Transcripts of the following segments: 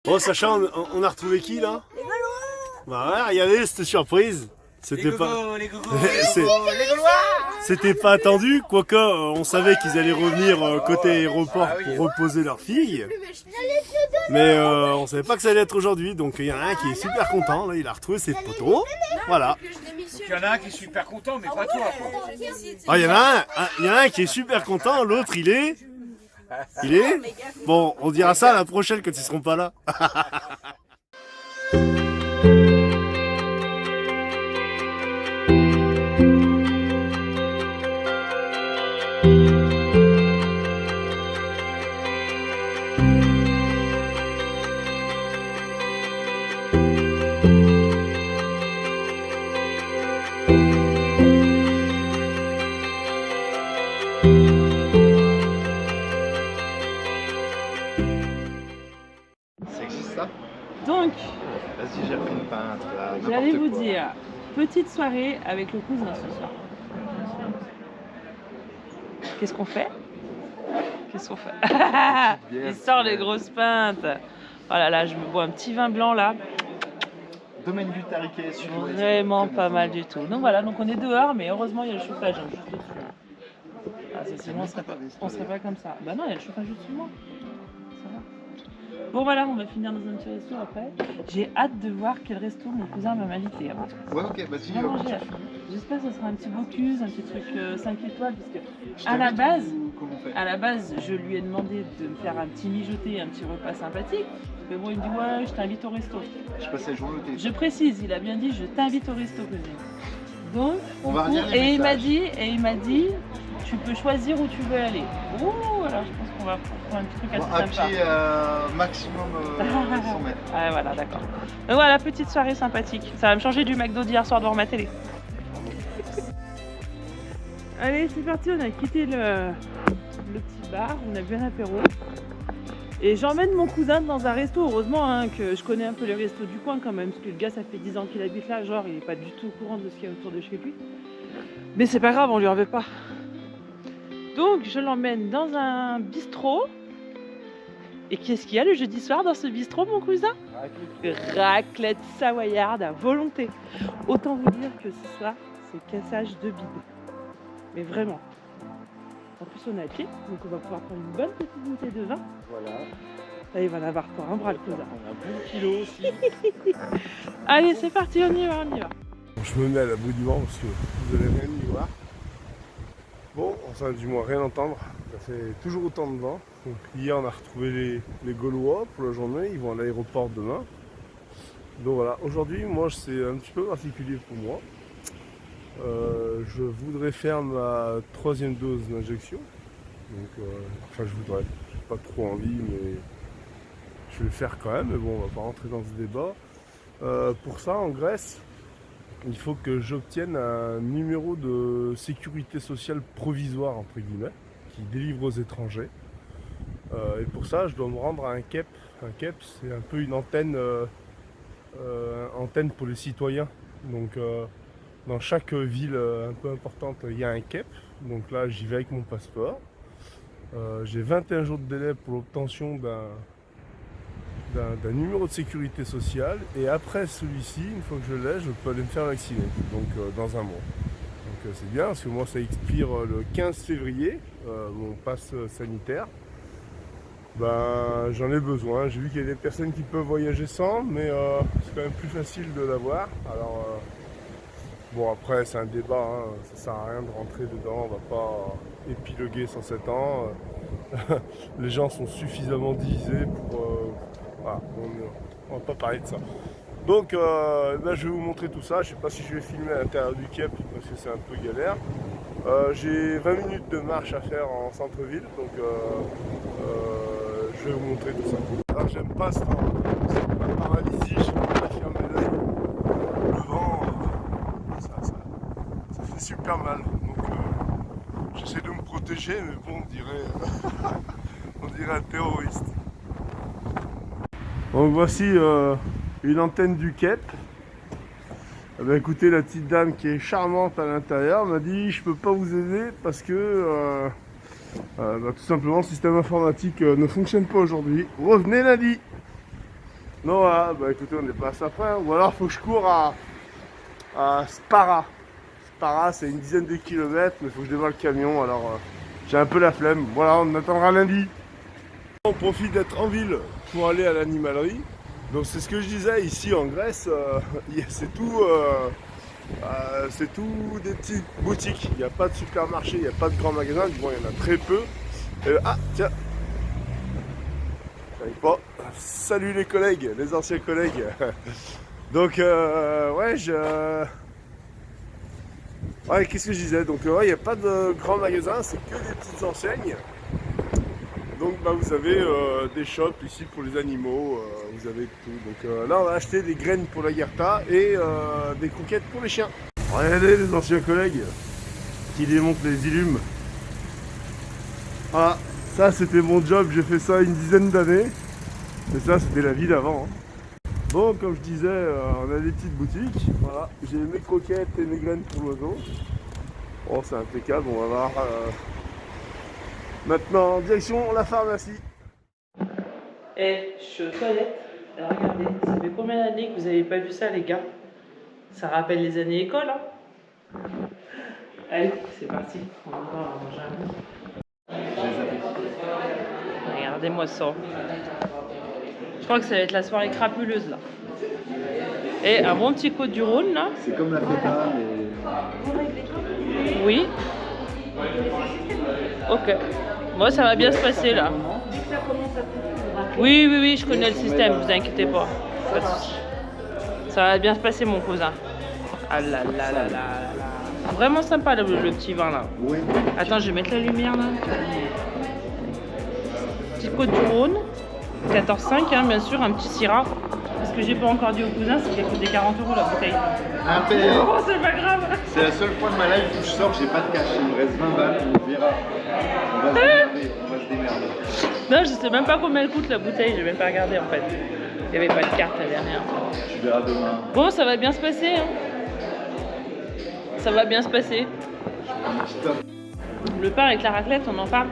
Bon, Sacha, on a retrouvé qui là? Les Gaulois. Bah ouais, regardez, cette surprise. C'était pas... Les Gaulois. C'était pas attendu, quoique on savait qu'ils allaient revenir côté aéroport pour reposer leur fille. Mais on savait pas que ça allait être aujourd'hui, donc il y en a un qui est super content, là, il a retrouvé ses poteaux. Voilà. Il y en a un qui est super content, mais pas toi. Ah, il y en a un qui est super content, l'autre il est... Bon, on dira ça à la prochaine quand ils seront pas là. Ça existe ça? Donc, Vas-y, j'ai pris une pinte là. j'allais n'importe vous quoi. dire, petite soirée avec le cousin ce soir. Qu'est-ce qu'on fait? Qu'est-ce qu'on fait? Il sort les grosses pintes. Oh là là, je me bois un petit vin blanc là. Domaine du Tariquet, sud-ouest. Vraiment pas mal du tout. Donc voilà, donc on est dehors, mais heureusement il y a le chauffage hein, juste dessus. Ah, sinon on serait pas comme ça. Bah non, il y a le chauffage juste dessus moi. Ça va. Bon voilà, on va finir dans un petit resto après. J'ai hâte de voir quel resto mon cousin va m'inviter. Ouais, ok, vas-y. Vraiment, j'espère que ce sera un petit Bocuse, un petit truc 5 étoiles, parce que à la base, je lui ai demandé de me faire un petit mijoté, un petit repas sympathique. Mais bon, il me dit ouais, je t'invite au resto. Je passais le jour au téléphone. Je précise, il a bien dit je t'invite au resto, cousin. Donc, On va relire les et il messages. m'a dit, tu peux choisir où tu veux aller. Ouh, alors je pense qu'on va prendre un petit truc Bon, assez à sympa. pied maximum 100 mètres. Ouais, voilà, d'accord. Donc voilà, petite soirée sympathique. Ça va me changer du McDo d'hier soir devant ma télé. Allez, c'est parti, on a quitté le petit bar, on a bu un apéro. Et j'emmène mon cousin dans un resto, heureusement hein, que je connais un peu les restos du coin quand même, parce que le gars ça fait 10 ans qu'il habite là, genre il est pas du tout au courant de ce qu'il y a autour de chez lui. Mais c'est pas grave, on lui en veut pas. Donc je l'emmène dans un bistrot. Et qu'est-ce qu'il y a le jeudi soir dans ce bistrot, mon cousin? Raclette savoyarde à volonté. Autant vous dire que ce soir, c'est cassage de bide. Mais vraiment. En plus, on est à pied, donc on va pouvoir prendre une bonne petite bouteille de vin. Voilà. Là, il va en avoir pour un bras, le cousin. On a un bon kilo aussi. Allez, c'est parti, on y va, on y va. Je me mets à la bout du vent parce que vous allez rien y voir. Bon, enfin du moins rien entendre. Ça fait toujours autant de vent. Donc, hier on a retrouvé les Gaulois pour la journée, ils vont à l'aéroport demain. Donc voilà, aujourd'hui moi c'est un petit peu particulier pour moi. Je voudrais faire ma 3e dose d'injection. Donc enfin je voudrais, j'ai pas trop envie mais je vais le faire quand même, mais bon on va pas rentrer dans ce débat. Pour ça en Grèce, il faut que j'obtienne un numéro de sécurité sociale provisoire entre guillemets, qui délivre aux étrangers. Et pour ça, je dois me rendre à un KEP. Un KEP, c'est un peu une antenne, antenne pour les citoyens. Donc, dans chaque ville un peu importante, il y a un KEP. Donc là, j'y vais avec mon passeport. J'ai 21 jours de délai pour l'obtention d'un numéro de sécurité sociale. Et après celui-ci, une fois que je l'ai, je peux aller me faire vacciner. Donc, dans un mois. Donc, c'est bien parce que moi, ça expire le 15 février, mon passe sanitaire. Ben, j'en ai besoin. J'ai vu qu'il y a des personnes qui peuvent voyager sans, mais c'est quand même plus facile de l'avoir. Alors, bon, après, c'est un débat, hein. Ça sert à rien de rentrer dedans, on va pas épiloguer 107 ans. Les gens sont suffisamment divisés pour. Voilà, on va pas parler de ça. Donc, ben, je vais vous montrer tout ça. Je sais pas si je vais filmer à l'intérieur du KEP parce que c'est un peu galère. J'ai 20 minutes de marche à faire en centre-ville, donc je vais vous montrer tout ça. Alors j'aime pas ce temps, c'est ma paralysie, je peux pas fermer l'œil. Le vent, ça fait super mal, donc j'essaie de me protéger, mais bon, on dirait un terroriste. Donc voici une antenne du KEP. Eh bien, écoutez, la petite dame qui est charmante à l'intérieur m'a dit je peux pas vous aider parce que tout simplement le système informatique ne fonctionne pas aujourd'hui. Revenez lundi. Non, voilà, bah écoutez, on n'est pas à ça près. Ou alors, faut que je cours à Spara. Spara, c'est une dizaine de kilomètres, mais il faut que je dévoile le camion, alors j'ai un peu la flemme. Voilà, on attendra lundi. On profite d'être en ville pour aller à l'animalerie. Donc c'est ce que je disais, ici en Grèce, c'est tout des petites boutiques. Il n'y a pas de supermarché, il n'y a pas de grands magasins, du moins il y en a très peu. Ah tiens, j'arrive pas. Salut les collègues, les anciens collègues. Donc ouais, ouais, qu'est-ce que je disais? Donc ouais, il n'y a pas de grands magasins, c'est que des petites enseignes. Donc bah, vous avez des shops ici pour les animaux, vous avez tout. Donc là on va acheter des graines pour la Gerta et des croquettes pour les chiens. Regardez les anciens collègues qui démontent les illumes. Voilà, ça c'était mon job, j'ai fait ça une dizaine d'années. Mais ça c'était la vie d'avant. Hein. Bon, comme je disais, on a des petites boutiques. Voilà, j'ai mes croquettes et mes graines pour l'oiseau. Bon, c'est impeccable, on va voir. Maintenant, direction la pharmacie. Eh, je suis aux toilettes. Alors, regardez, ça fait combien d'années que vous n'avez pas vu ça, les gars? Ça rappelle les années école, hein? Allez, c'est parti. On va manger un bout. Regardez-moi ça. Je crois que ça va être la soirée crapuleuse, là. Et un bon petit côte du Rhône, là. C'est comme la feta, mais... Oui. Ok. Moi, ça va bien se passer, là. Oui, oui, oui, je connais le système, vous inquiétez pas. Pas de souci. Ça va bien se passer, mon cousin. Ah là là là là là. Vraiment sympa, le petit vin, là. Oui. Attends, je vais mettre la lumière, là. Petite côte du Rhône. 14,5, hein, bien sûr, un petit Syrah. Ce que j'ai pas encore dit au cousin, c'est qu'il a coûté 40 € la bouteille. Impayé. Oh, c'est pas grave. C'est la seule fois de ma life où je sors, j'ai pas de cash. Il me reste 20 balles, on verra. On va se démerder. On va se démerder. Non, je sais même pas combien elle coûte la bouteille, j'ai même pas regardé en fait. Il n'y avait pas de carte la dernière. Tu verras demain. Bon, ça va bien se passer, hein. Ça va bien se passer. Stop. Le pain avec la raclette, on en parle?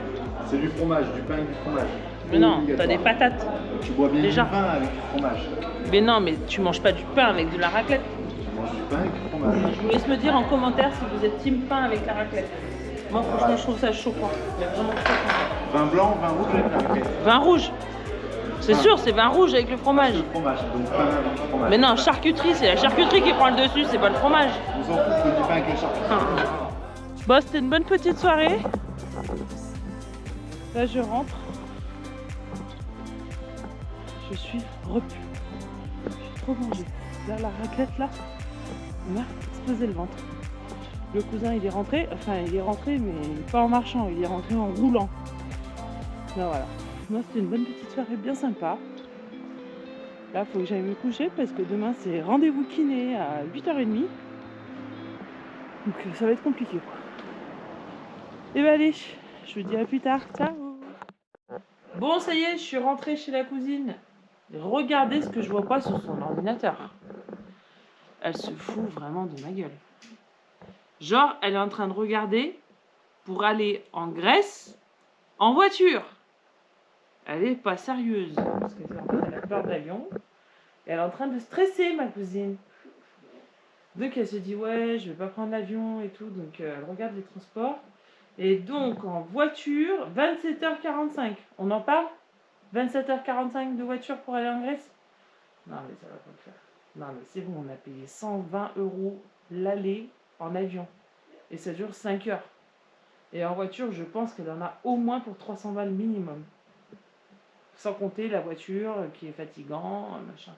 C'est du fromage, du pain avec du fromage. Mais non, Obligatoire. t'as des patates. Tu bois bien Déjà. du pain avec du fromage. Mais non, mais tu manges pas du pain avec de la raclette. Tu manges du pain avec du fromage. Je vous laisse me dire en commentaire si vous êtes team pain avec la raclette. Moi, franchement, je trouve ça choquant. Mais vraiment choquant. Vin blanc, vin rouge avec la raclette. Vin rouge. C'est sûr, c'est vin rouge avec le fromage. Le fromage, donc pain avec du fromage. Mais non, charcuterie, c'est la charcuterie qui prend le dessus, c'est pas le fromage. On s'en fout, je dis pain avec la charcuterie. Bon, c'était une bonne petite soirée. Là, je rentre. Je suis repu. J'ai trop mangé. Là, la raclette, là, on a explosé le ventre. Le cousin, il est rentré. Enfin, il est rentré, mais pas en marchant. Il est rentré en roulant. Là, voilà. Moi, c'était une bonne petite soirée bien sympa. Là, il faut que j'aille me coucher parce que demain, c'est rendez-vous kiné à 8h30. Donc, ça va être compliqué, quoi. Et ben allez, je vous dis à plus tard. Ciao. Bon, ça y est, je suis rentrée chez la cousine. Regardez ce que je vois pas sur son ordinateur. Elle se fout vraiment de ma gueule. Genre, elle est en train de regarder pour aller en Grèce en voiture. Elle est pas sérieuse. Parce qu'elle a peur d'avion. Et elle est en train de stresser, ma cousine. Donc elle se dit, ouais, je vais pas prendre l'avion et tout. Donc elle regarde les transports. Et donc en voiture, 27h45. On en parle? 27h45 de voiture pour aller en Grèce? Non mais ça va pas le faire. Non mais c'est bon, on a payé 120 € l'aller en avion. Et ça dure 5 heures. Et en voiture, je pense qu'elle en a au moins pour 300 balles minimum. Sans compter la voiture qui est fatigant, machin.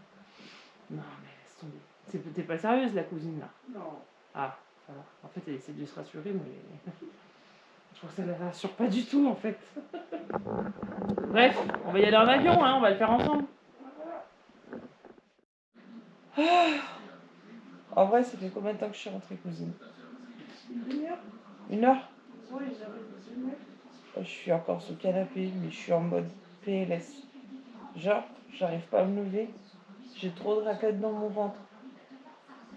Non mais laisse tomber. T'es pas sérieuse la cousine là? Non. Ah, ça va. En fait elle essaie de se rassurer mais... Je trouve que ça ne la rassure pas du tout en fait. Bref, on va y aller en avion, hein, on va le faire ensemble. Ah. En vrai, ça fait combien de temps que je suis rentrée, cousine? Une heure. Une heure? Oui, j'avais une heure. Je suis encore sous le canapé, mais je suis en mode PLS. Genre, j'arrive pas à me lever. J'ai trop de raclette dans mon ventre.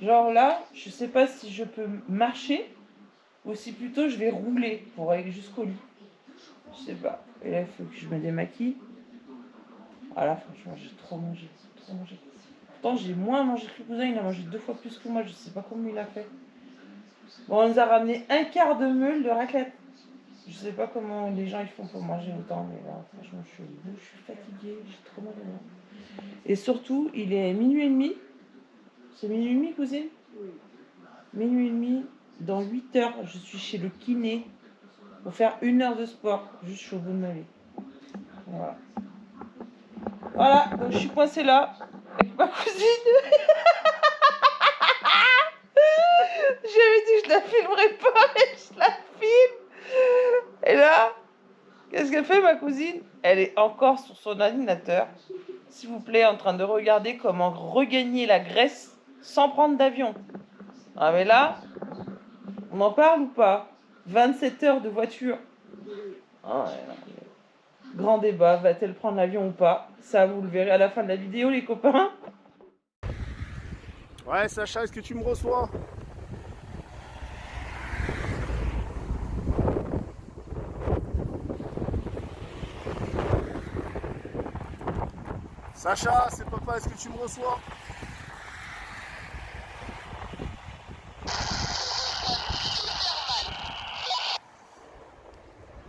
Genre là, je sais pas si je peux marcher ou si plutôt je vais rouler pour aller jusqu'au lit. Je sais pas. Et là, il faut que je me démaquille. Ah là, franchement, j'ai trop mangé. Pourtant, j'ai moins mangé que le cousin, il a mangé 2 fois plus que moi, je sais pas comment il a fait. Bon, on nous a ramené un quart de meule de raclette. Je sais pas comment les gens ils font pour manger autant, mais là, franchement, je suis au bout, je suis fatiguée, j'ai trop mal au ventre. Et surtout, il est minuit et demi. C'est minuit et demi, cousine? Oui. Minuit et demi, dans 8 heures, je suis chez le kiné pour faire 1 heure de sport. Juste, je suis au bout de ma vie. Voilà. Voilà, donc je suis coincée là, avec ma cousine. J'avais dit que je la filmerais pas, mais je la filme. Et là, qu'est-ce qu'elle fait, ma cousine? Elle est encore sur son ordinateur, s'il vous plaît, en train de regarder comment regagner la Grèce sans prendre d'avion. Ah mais là, on en parle ou pas? 27 heures de voiture. Ah, ouais, non. Grand débat, va-t-elle prendre l'avion ou pas? Ça, vous le verrez à la fin de la vidéo, les copains. Ouais, Sacha, est-ce que tu me reçois? Sacha, c'est papa, est-ce que tu me reçois?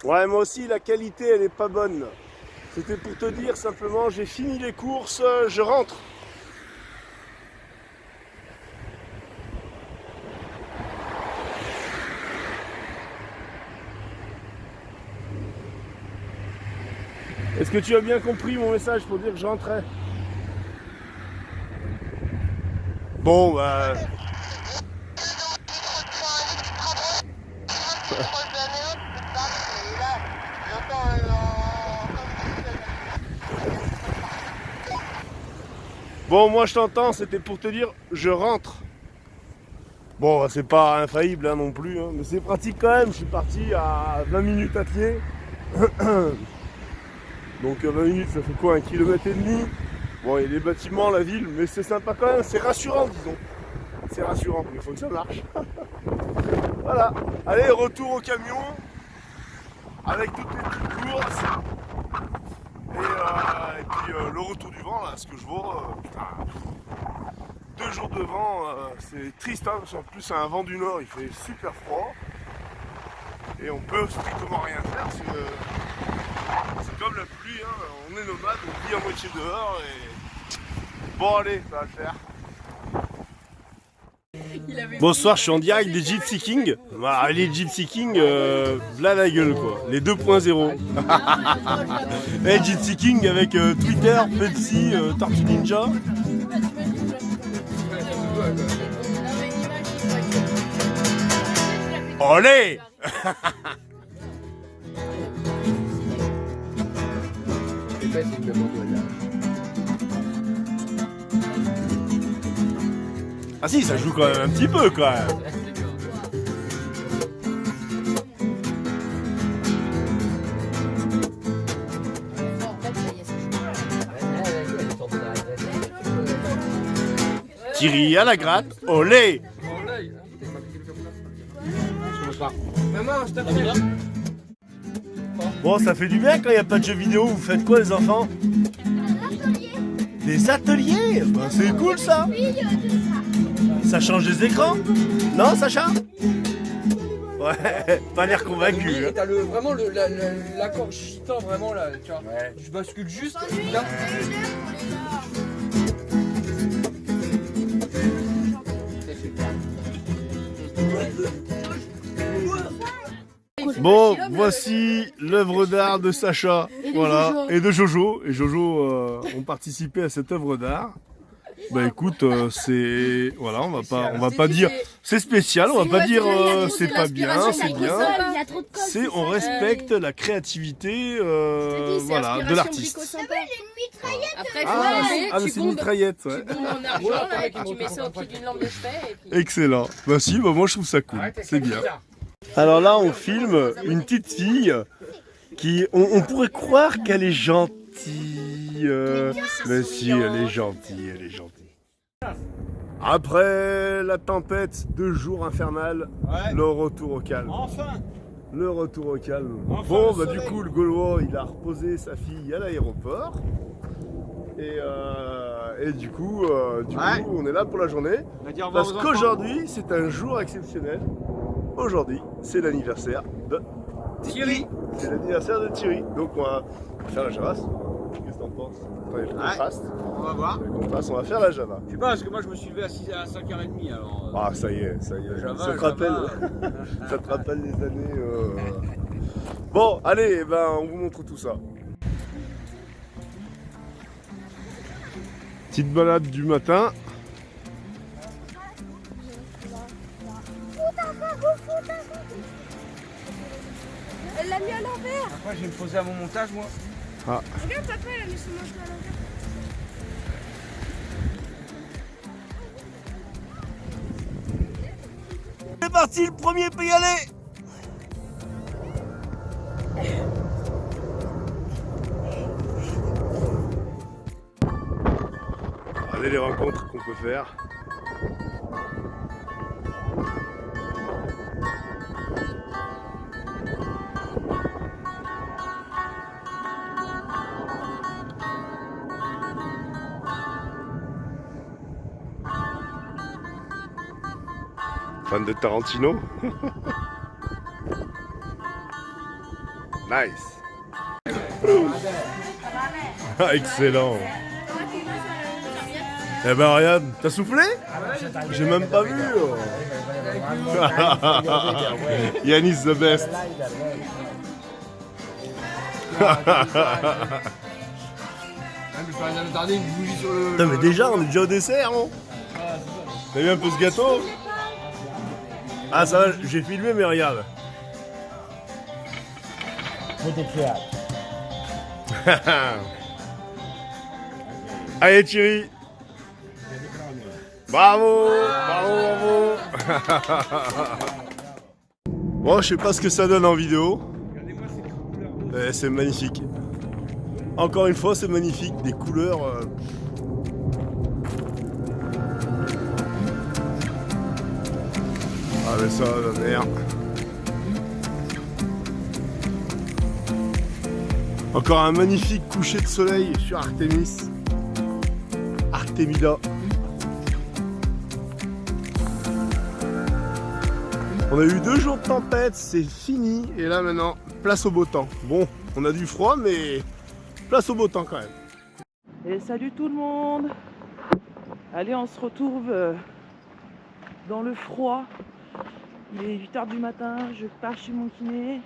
Ouais, moi aussi, la qualité, elle est pas bonne. C'était pour te dire simplement, j'ai fini les courses, je rentre. Est-ce que tu as bien compris mon message pour dire que je rentrais? Bon, bah... Bon, moi je t'entends, c'était pour te dire, je rentre. Bon, c'est pas infaillible hein, non plus, hein, mais c'est pratique quand même. Je suis parti à 20 minutes à pied. Donc 20 minutes, ça fait quoi, 1,5 km? Bon, il y a des bâtiments, la ville, mais c'est sympa quand même, c'est rassurant, disons. C'est rassurant, mais il faut que ça marche. Voilà, allez, retour au camion, avec toutes les petites courses. Et puis le retour du vent, là, ce que je vois, putain, 2 jours de vent, c'est triste, hein, parce qu'en plus c'est un vent du nord, il fait super froid. Et on peut strictement rien faire, parce que c'est comme la pluie, hein, on est nomade, on vit à moitié dehors, et bon allez, ça va le faire. Bonsoir, je suis en direct des Gypsy King. Bah, les Gypsy King, v'là la gueule quoi, les 2.0. Les Gypsy King avec Twitter, Pepsi, Tortue Ninja. Olé. Ah si, ça joue quand même un petit peu quand même. Thierry à la gratte, olé. Bon, ça fait du bien quand il n'y a pas de jeux vidéo. Vous faites quoi les enfants? Des ateliers? Ben, c'est cool ça. Ça change des écrans? Non, Sacha? Ouais, pas l'air convaincu. Oui, t'as vraiment l'accord gitan, vraiment là, tu vois. Ouais. Je bascule juste. Là. Bon, voici l'œuvre d'art de Sacha, voilà, et de Jojo. Et Jojo ont participé à cette œuvre d'art. Bah écoute, c'est voilà, on va pas dire c'est spécial, on va pas dire c'est pas bien, c'est bien. C'est on respecte la créativité, voilà, de l'artiste. Après, c'est une mitraillette, ouais. Tu bombes en argent et puis tu mets ça au pied d'une lampe de chevet. Excellent. Bah si, bah moi je trouve ça cool, c'est bien. Alors là, on filme une petite fille qui, on pourrait croire qu'elle est gentille, mais si, elle est gentille, elle est gentille. Après la tempête, 2 jours infernales, le retour au calme. Enfin. Le retour au calme. Enfin, bon, bah du coup, le Gaulois, il a reposé sa fille à l'aéroport. Et Et du coup, on est là pour la journée. On va dire au revoir Parce aux enfants. qu'aujourd'hui, c'est un jour exceptionnel. Aujourd'hui, c'est l'anniversaire de Thierry. C'est l'anniversaire de Thierry. Donc on va faire la Java. Qu'est-ce que t'en penses? Attendez, le contraste. On va voir. Le contraste, on va faire la Java. Je sais pas, parce que moi je me suis levé à 5h30 alors. Ah ça y est, ça y est. Java, Ça te rappelle, Java. ça te rappelle les années. Bon, allez, eh ben, on vous montre tout ça. Petite balade du matin. Elle l'a mis à l'envers. Après je vais me poser à mon montage moi. Regarde, papa, elle a mis son manteau à l'envers. C'est parti, le premier peut y aller. Regardez les rencontres qu'on peut faire. Fan de Tarantino. Nice. Ah, excellent. Eh ben regarde, t'as soufflé? J'ai même pas vu. Yannis the best. Putain, mais déjà, on est déjà au dessert, non? T'as vu un peu ce gâteau? Ah ça va, j'ai filmé mais regarde. Allez Thierry. Bravo, bravo, bravo. Bon, je sais pas ce que ça donne en vidéo. C'est magnifique. Encore une fois, c'est magnifique, des couleurs. Ah mais ça, la merde. Encore un magnifique coucher de soleil sur Artemis. Artemida. On a eu 2 jours de tempête, c'est fini. Et là maintenant, place au beau temps. Bon, on a du froid, mais place au beau temps quand même. Et salut tout le monde. Allez, on se retrouve dans le froid. Il est 8h du matin, je pars chez mon kiné.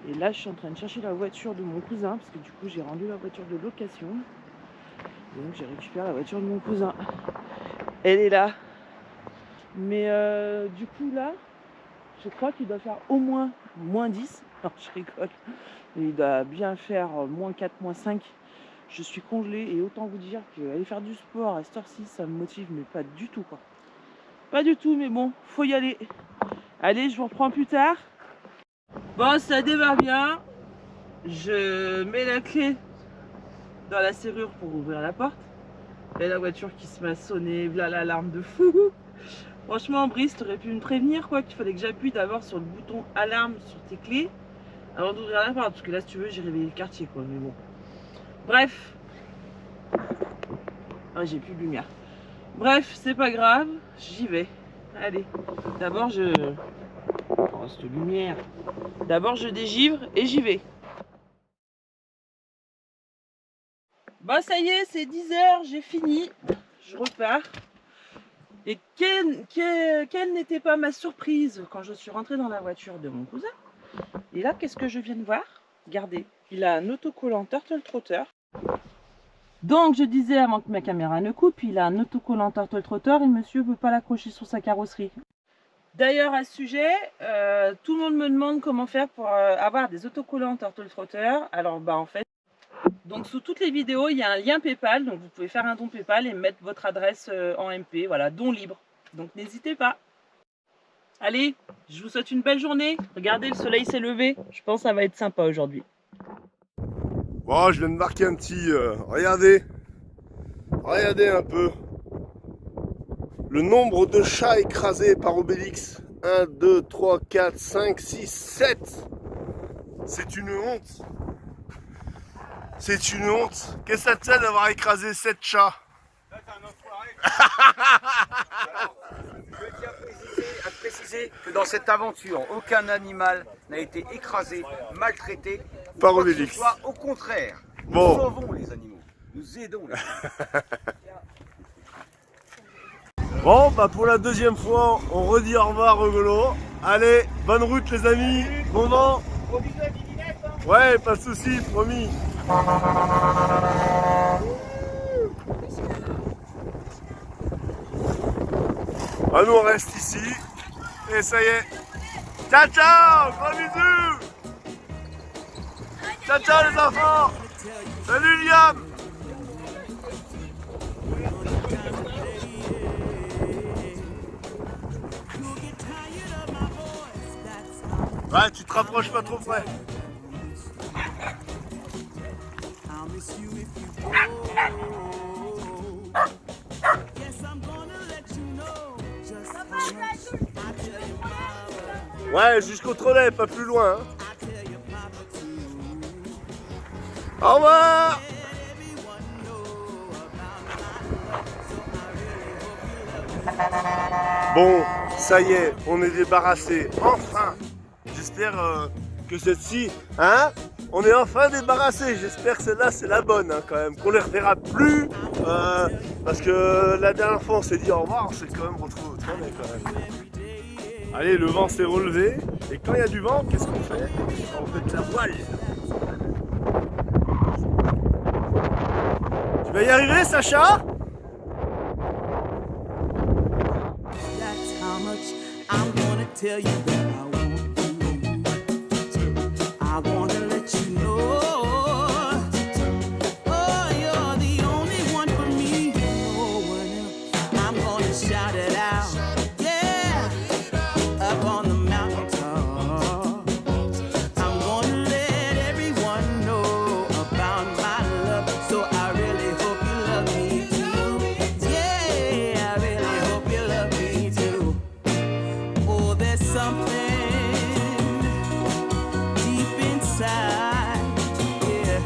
Et là, je suis en train de chercher la voiture de mon cousin, parce que du coup, j'ai rendu la voiture de location. Et donc, j'ai récupéré la voiture de mon cousin. Elle est là. Mais du coup, là, je crois qu'il doit faire au moins moins 10. Non, je rigole. Il doit bien faire moins 4, moins 5. Je suis congelée et autant vous dire qu'aller faire du sport à cette heure-ci, ça me motive, mais pas du tout, quoi. Pas du tout, mais bon, faut y aller. Allez, je vous reprends plus tard. Bon, ça démarre bien. Je mets la clé dans la serrure pour ouvrir la porte. Et la voiture qui se met à sonner, voilà l'alarme de fou. Franchement, Brice, t'aurais pu me prévenir, quoi, qu'il fallait que j'appuie d'abord sur le bouton alarme sur tes clés avant d'ouvrir la porte. Parce que là, si tu veux, j'ai réveillé le quartier, quoi, mais bon. Bref. Ah, j'ai plus de lumière. Bref, c'est pas grave, j'y vais. Allez, d'abord je... Oh, cette lumière. D'abord je dégivre et j'y vais. Bah ça y est, c'est 10h, j'ai fini. Je repars. Et quelle n'était pas ma surprise quand je suis rentrée dans la voiture de mon cousin. Et là, qu'est-ce que je viens de voir? Regardez, il a un autocollant Turtle Trotter. Donc je disais avant que ma caméra ne coupe, il a un autocollant Turtle Trotter et monsieur ne peut pas l'accrocher sur sa carrosserie. D'ailleurs à ce sujet, tout le monde me demande comment faire pour avoir des autocollants Turtle Trotter. Alors bah en fait, donc sous toutes les vidéos il y a un lien PayPal, donc vous pouvez faire un don PayPal et mettre votre adresse en MP, voilà, don libre. Donc n'hésitez pas. Allez, je vous souhaite une belle journée. Regardez, le soleil s'est levé, je pense que ça va être sympa aujourd'hui. Bon, je viens de marquer un petit... regardez. Regardez un peu. Le nombre de chats écrasés par Obélix. 1, 2, 3, 4, 5, 6, 7. C'est une honte. C'est une honte. Qu'est-ce que ça te fait d'avoir écrasé 7 chats? Je tiens à préciser que dans cette aventure, aucun animal n'a été écrasé, maltraité. Par quoi que ce Obélix. soit. Au contraire, nous Bon. sauvons les animaux. Nous aidons les animaux. Bon, bah pour la deuxième fois, on redit au revoir Rigolo. Allez, bonne route les amis, bon vent. Ouais, pas de soucis, promis. Ah, nous on reste ici. Et ça y est. Ciao ciao, gros bisous. Ciao ciao les enfants. Salut Liam. Ouais, tu te rapproches pas trop près. Ouais, jusqu'au Trollet, pas plus loin. Hein. Au revoir. Bon, ça y est, on est débarrassé, enfin. J'espère que cette-ci, hein, on est enfin débarrassé. J'espère que celle-là, c'est la bonne, hein, quand même. Qu'on les reverra plus, parce que la dernière fois, on s'est dit au revoir, on s'est quand même retrouvé au Trollet, quand même. Allez, le vent s'est relevé, et quand il y a du vent, qu'est-ce qu'on fait? On fait de la voile. Tu vas y arriver, Sacha? That's how much I'm gonna tell you that I want you. I wanna let you know. Oh, you're the only one for me. No one else. I'm gonna shout it out. Yeah, up on the mountaintop. I'm gonna let everyone know about my love. So I really hope you love me too. Yeah, I really hope you love me too. Oh, there's something deep inside, yeah,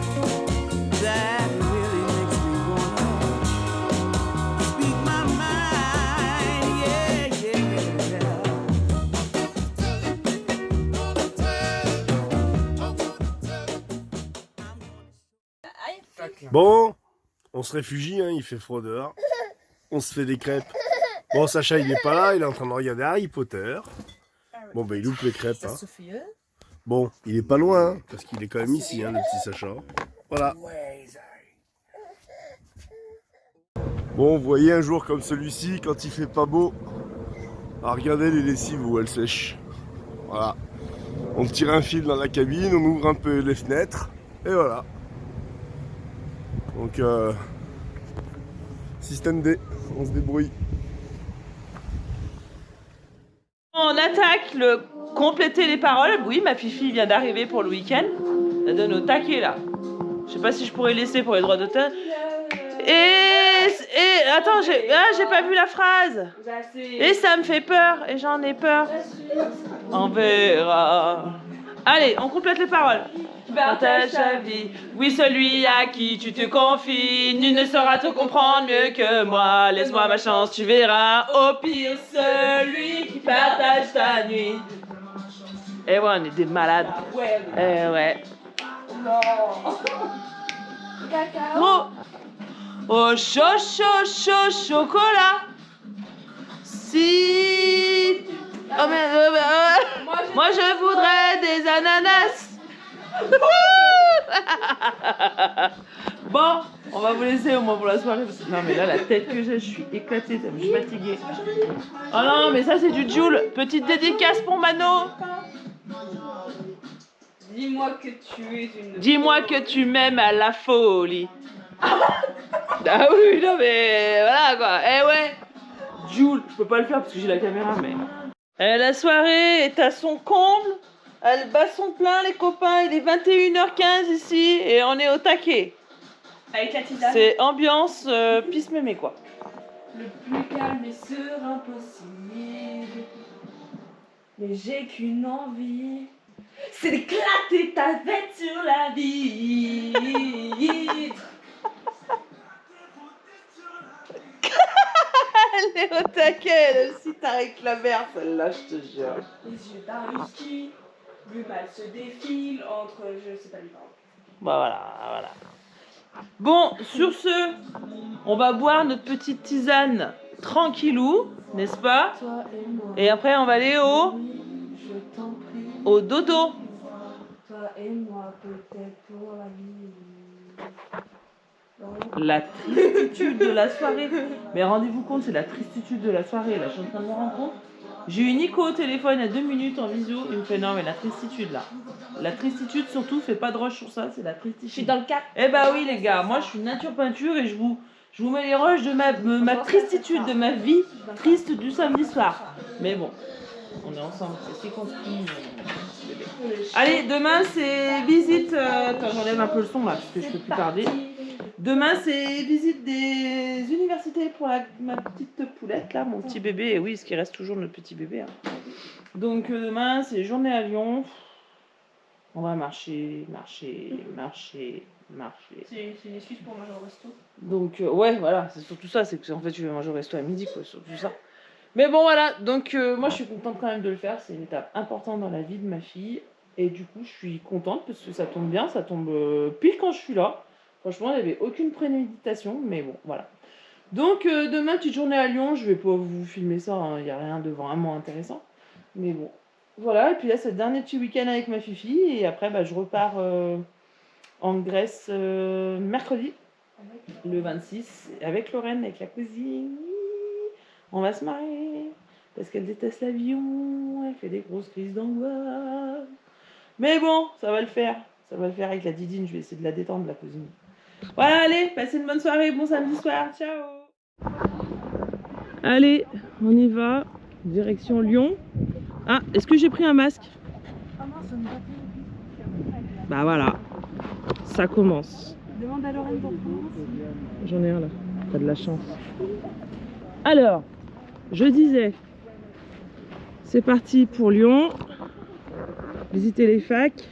that really makes me wanna speak my mind, yeah, yeah. Bon, on se réfugie, hein, il fait froid dehors. On se fait des crêpes. Bon, Sacha, il est pas là, il est en train de regarder Harry Potter. Bon, bah, il loupe les crêpes. Hein. Bon, il est pas loin, hein, parce qu'il est quand même ici, hein, le petit Sacha. Voilà. Bon, vous voyez, un jour comme celui-ci, quand il fait pas beau, regardez les lessives où elles sèchent. Voilà. On tire un fil dans la cabine, on ouvre un peu les fenêtres, et voilà. Donc, système D, on se débrouille. On attaque le compléter les paroles. Oui, ma fifi vient d'arriver pour le week-end. Elle donne au taquet là. Je sais pas si je pourrais laisser pour les droits d'auteur. Et attends, j'ai pas vu la phrase. Et ça me fait peur. Et j'en ai peur. On verra. Allez, on complète les paroles. Partage ta vie. Oui, celui à qui tu te confies. Nul ne saura te comprendre mieux que moi. Laisse-moi ma chance, tu verras. Au pire, celui qui partage ta nuit. Eh ouais, on est des malades. Eh ouais. Oh, oh chaud, chaud, chaud, chocolat. Si. Oh mais moi je voudrais des ananas. Bon, on va vous laisser au moins pour la soirée. Non mais là la tête que j'ai, je suis éclatée, je suis fatiguée. Oh non mais ça c'est du Joule. Petite dédicace pour Mano. Dis-moi que tu es une... Dis-moi que tu m'aimes à la folie. Ah oui, non mais voilà quoi. Eh ouais. Joule, je peux pas le faire parce que j'ai la caméra mais... la soirée est à son comble. Elle bat son plein les copains. Il est 21h15 ici et on est au taquet. Avec la tisane. C'est ambiance pisse mémé quoi. Le plus calme est serein possible. Mais j'ai qu'une envie, c'est d'éclater ta tête sur la vitre. Elle est au taquet, elle aussi t'as réclamé celle-là, je te jure. Les yeux d'un husky, le mal se défile entre. Je sais pas les paroles. Bah voilà. Bon, sur ce, on va boire notre petite tisane tranquillou, n'est-ce pas? Toi et moi. Et après, on va aller Je t'en prie. au dodo. Toi et moi, peut-être pour la vie. La tristitude de la soirée. Mais rendez-vous compte, c'est la tristitude de la soirée. Là, je suis en train de me rendre compte. J'ai eu Nico au téléphone il y a 2 minutes en visio. Il me fait non, mais la tristitude là. La tristitude surtout, fais pas de rush sur ça, c'est la tristitude. Je suis dans le cap. Eh bah oui, les gars, moi je suis nature peinture et je vous mets les rushs de ma tristitude, de ma vie triste du samedi soir. Mais bon, on est ensemble, c'est ce qui compte. Allez, demain c'est visite. Attends, j'enlève un peu le son là parce que je peux plus parler. Demain, c'est visite des universités pour ma petite poulette, là, mon petit bébé. Et oui, ce qui reste toujours notre petit bébé. Hein. Donc, demain, c'est journée à Lyon. On va marcher. C'est une excuse pour manger au resto. Donc, ouais, voilà, c'est surtout ça. C'est que, en fait, je vais manger au resto à midi, quoi, surtout ça. Mais bon, voilà. Donc, moi, je suis contente quand même de le faire. C'est une étape importante dans la vie de ma fille. Et du coup, je suis contente parce que ça tombe bien. Ça tombe pile quand je suis là. Franchement, il n'y avait aucune préméditation, mais bon, voilà. Donc, demain, petite journée à Lyon. Je vais pas vous filmer ça, il n'y a rien de vraiment intéressant. Mais bon, voilà. Et puis là, c'est le dernier petit week-end avec ma fifi. Et après, bah, je repars en Grèce mercredi, le 26, avec Lorraine, avec la cousine. On va se marrer, parce qu'elle déteste l'avion. Elle fait des grosses crises d'angoisse. Mais bon, ça va le faire. Ça va le faire avec la Didine. Je vais essayer de la détendre, la cousine. Voilà, allez, passez une bonne soirée, bon samedi soir, ciao. Allez, on y va, direction Lyon. Ah, est-ce que j'ai pris un masque? Ah non, ça ne va pas. Bah voilà, ça commence. Demande à Lorraine pour prendre. J'en ai un là, t'as de la chance. Alors, je disais, c'est parti pour Lyon, visiter les facs.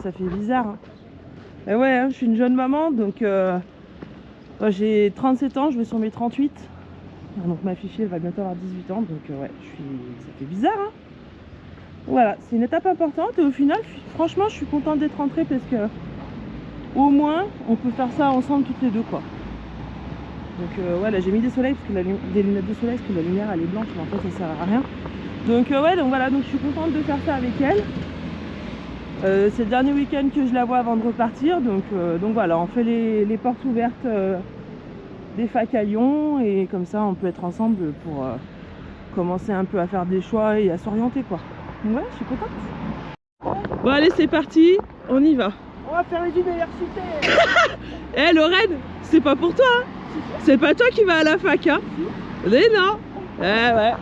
Ça fait bizarre, hein. Et ouais, hein, je suis une jeune maman, donc j'ai 37 ans, je vais sur mes 38. Donc ma fifi, elle va bientôt avoir 18 ans, donc ouais, ça fait bizarre, hein. Voilà, c'est une étape importante et au final, franchement, je suis contente d'être rentrée parce que au moins, on peut faire ça ensemble toutes les deux, quoi. Donc ouais, là j'ai mis des lunettes de soleil parce que la lumière elle est blanche, mais en fait ça sert à rien. Donc ouais, donc voilà, donc je suis contente de faire ça avec elle. C'est le dernier week-end que je la vois avant de repartir, donc voilà, on fait les portes ouvertes des facs à Lyon et comme ça on peut être ensemble pour commencer un peu à faire des choix et à s'orienter, quoi. Donc voilà, je suis contente. Bon allez, c'est parti, on y va. On va faire les universités. Eh Lorraine, c'est pas pour toi, hein. C'est pas toi qui vas à la fac, hein. Mais non. Ouais.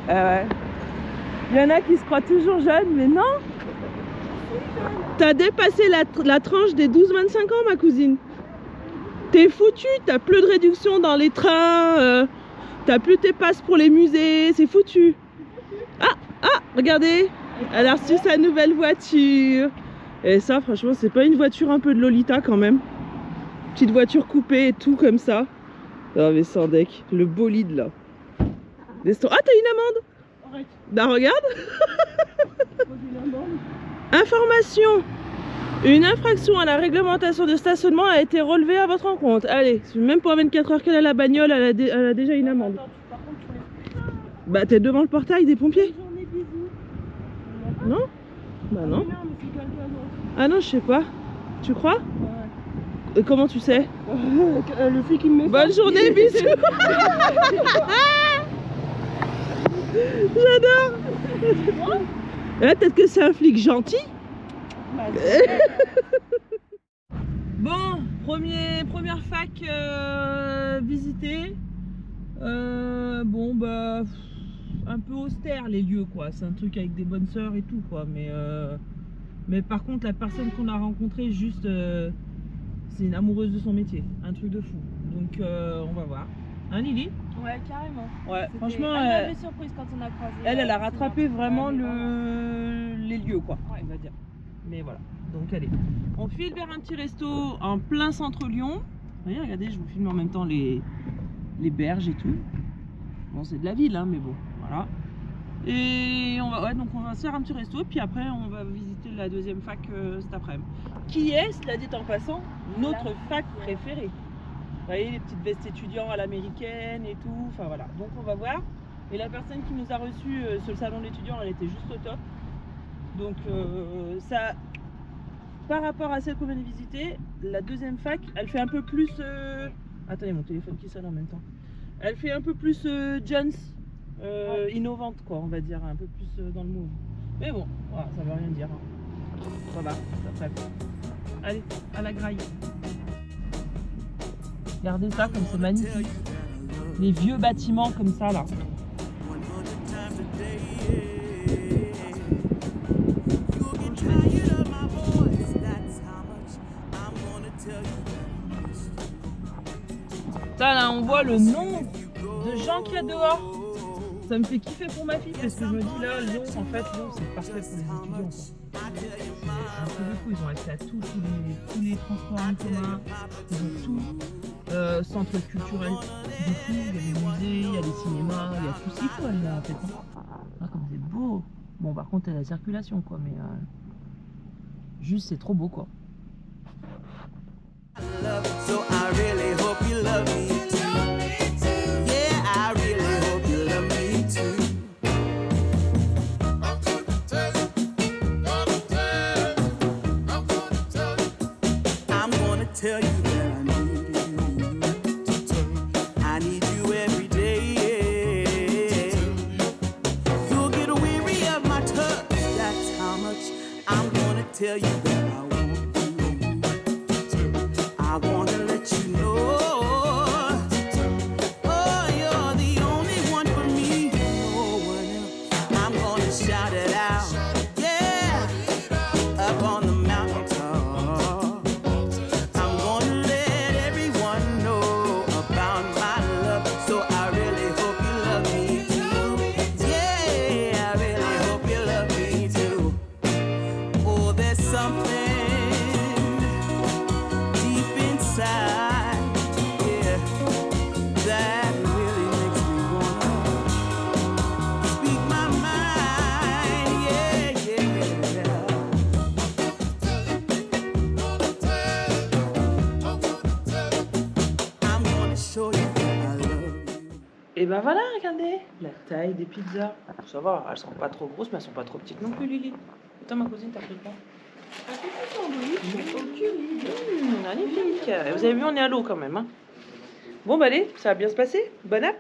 Il y en a qui se croient toujours jeunes, mais non. T'as dépassé la tranche des 12-25 ans, ma cousine. T'es foutue, t'as plus de réduction dans les trains, t'as plus tes passes pour les musées, c'est foutu. Ah, regardez, elle a reçu sa nouvelle voiture. Et ça, franchement, c'est pas une voiture un peu de Lolita quand même. Petite voiture coupée et tout comme ça. Non mais sans deck, le bolide là. Ah, t'as une amende? Arrête. Bah regarde. Information. Une infraction à la réglementation de stationnement a été relevée à votre encontre. Allez, même pour 24 heures qu'elle a la bagnole, elle a déjà une amende. Bah t'es devant le portail des pompiers? Non? Bah non. Ah non, je sais pas. Tu crois? Et comment tu sais? Le flic il me met. Bonne journée, bisous. J'adore. Peut-être que c'est un flic gentil. Bon, première fac visitée. Bon bah un peu austère les lieux, quoi. C'est un truc avec des bonnes sœurs et tout, quoi. Mais par contre la personne qu'on a rencontrée, juste c'est une amoureuse de son métier, un truc de fou. Donc on va voir. Hein Lily? Ouais, carrément. Ouais, franchement, elle surprise quand on a croisé. Elle a rattrapé vraiment les lieux, quoi, ouais. On va dire. Mais voilà, donc allez. On file vers un petit resto en plein centre Lyon. Vous voyez, regardez, je vous filme en même temps les berges et tout. Bon, c'est de la ville, hein, mais bon, voilà. Et on va, ouais, donc on va se faire un petit resto, puis après on va visiter la deuxième fac cet après-midi. Qui est, cela dit en passant, notre fac préférée. Vous voyez, les petites vestes étudiants à l'américaine et tout, enfin voilà. Donc on va voir. Et la personne qui nous a reçus sur le salon d'étudiants, elle était juste au top. Donc ça, par rapport à celle qu'on vient de visiter, la deuxième fac, elle fait un peu plus... Attendez, mon téléphone qui sonne en même temps. Elle fait un peu plus Jones, innovante quoi, on va dire, un peu plus dans le move. Mais bon, voilà, ça veut rien dire. Hein. Voilà, c'est après. Allez, à la graille. Regardez ça comme c'est magnifique. Les vieux bâtiments comme ça là. Ça là, on voit le nombre de gens qu'il y a dehors. Ça me fait kiffer pour ma fille parce que je me dis là, Lyon, en fait, Lyon c'est parfait pour les étudiants quoi. C'est un peu de fou, ils ont accès à tous les transports en commun, ils ont tout, centre culturel de fou, il y a des musées, il y a des cinémas, il y a tout ce qu'il faut là en fait. Ah comme c'est beau. Bon par contre il y a la circulation quoi, mais juste c'est trop beau quoi. So I really hope you love me too. Yeah, I really hope you love me too. I'm gonna tell you that I need you. I need you every day. You'll get weary of my touch. That's how much I'm gonna tell you that I want. I wanna let you know, oh, you're the only one for me, no one else. I'm gonna shout it out, yeah, up on the mountaintop. I'm gonna let everyone know about my love, so I really hope you love me too. Yeah, I really hope you love me too. Oh, there's something inside, yeah, that really makes me wanna speak my mind, yeah, yeah. I'm gonna show you that I love you. Et ben voilà, regardez, la taille des pizzas. Ça va, elles sont pas trop grosses, mais elles sont pas trop petites non plus, Lily. Attends, ma cousine, t'as pris quoi? Magnifique. Vous avez vu, on est à l'eau quand même. Hein. Bon, bah allez, ça va bien se passer. Bonne app.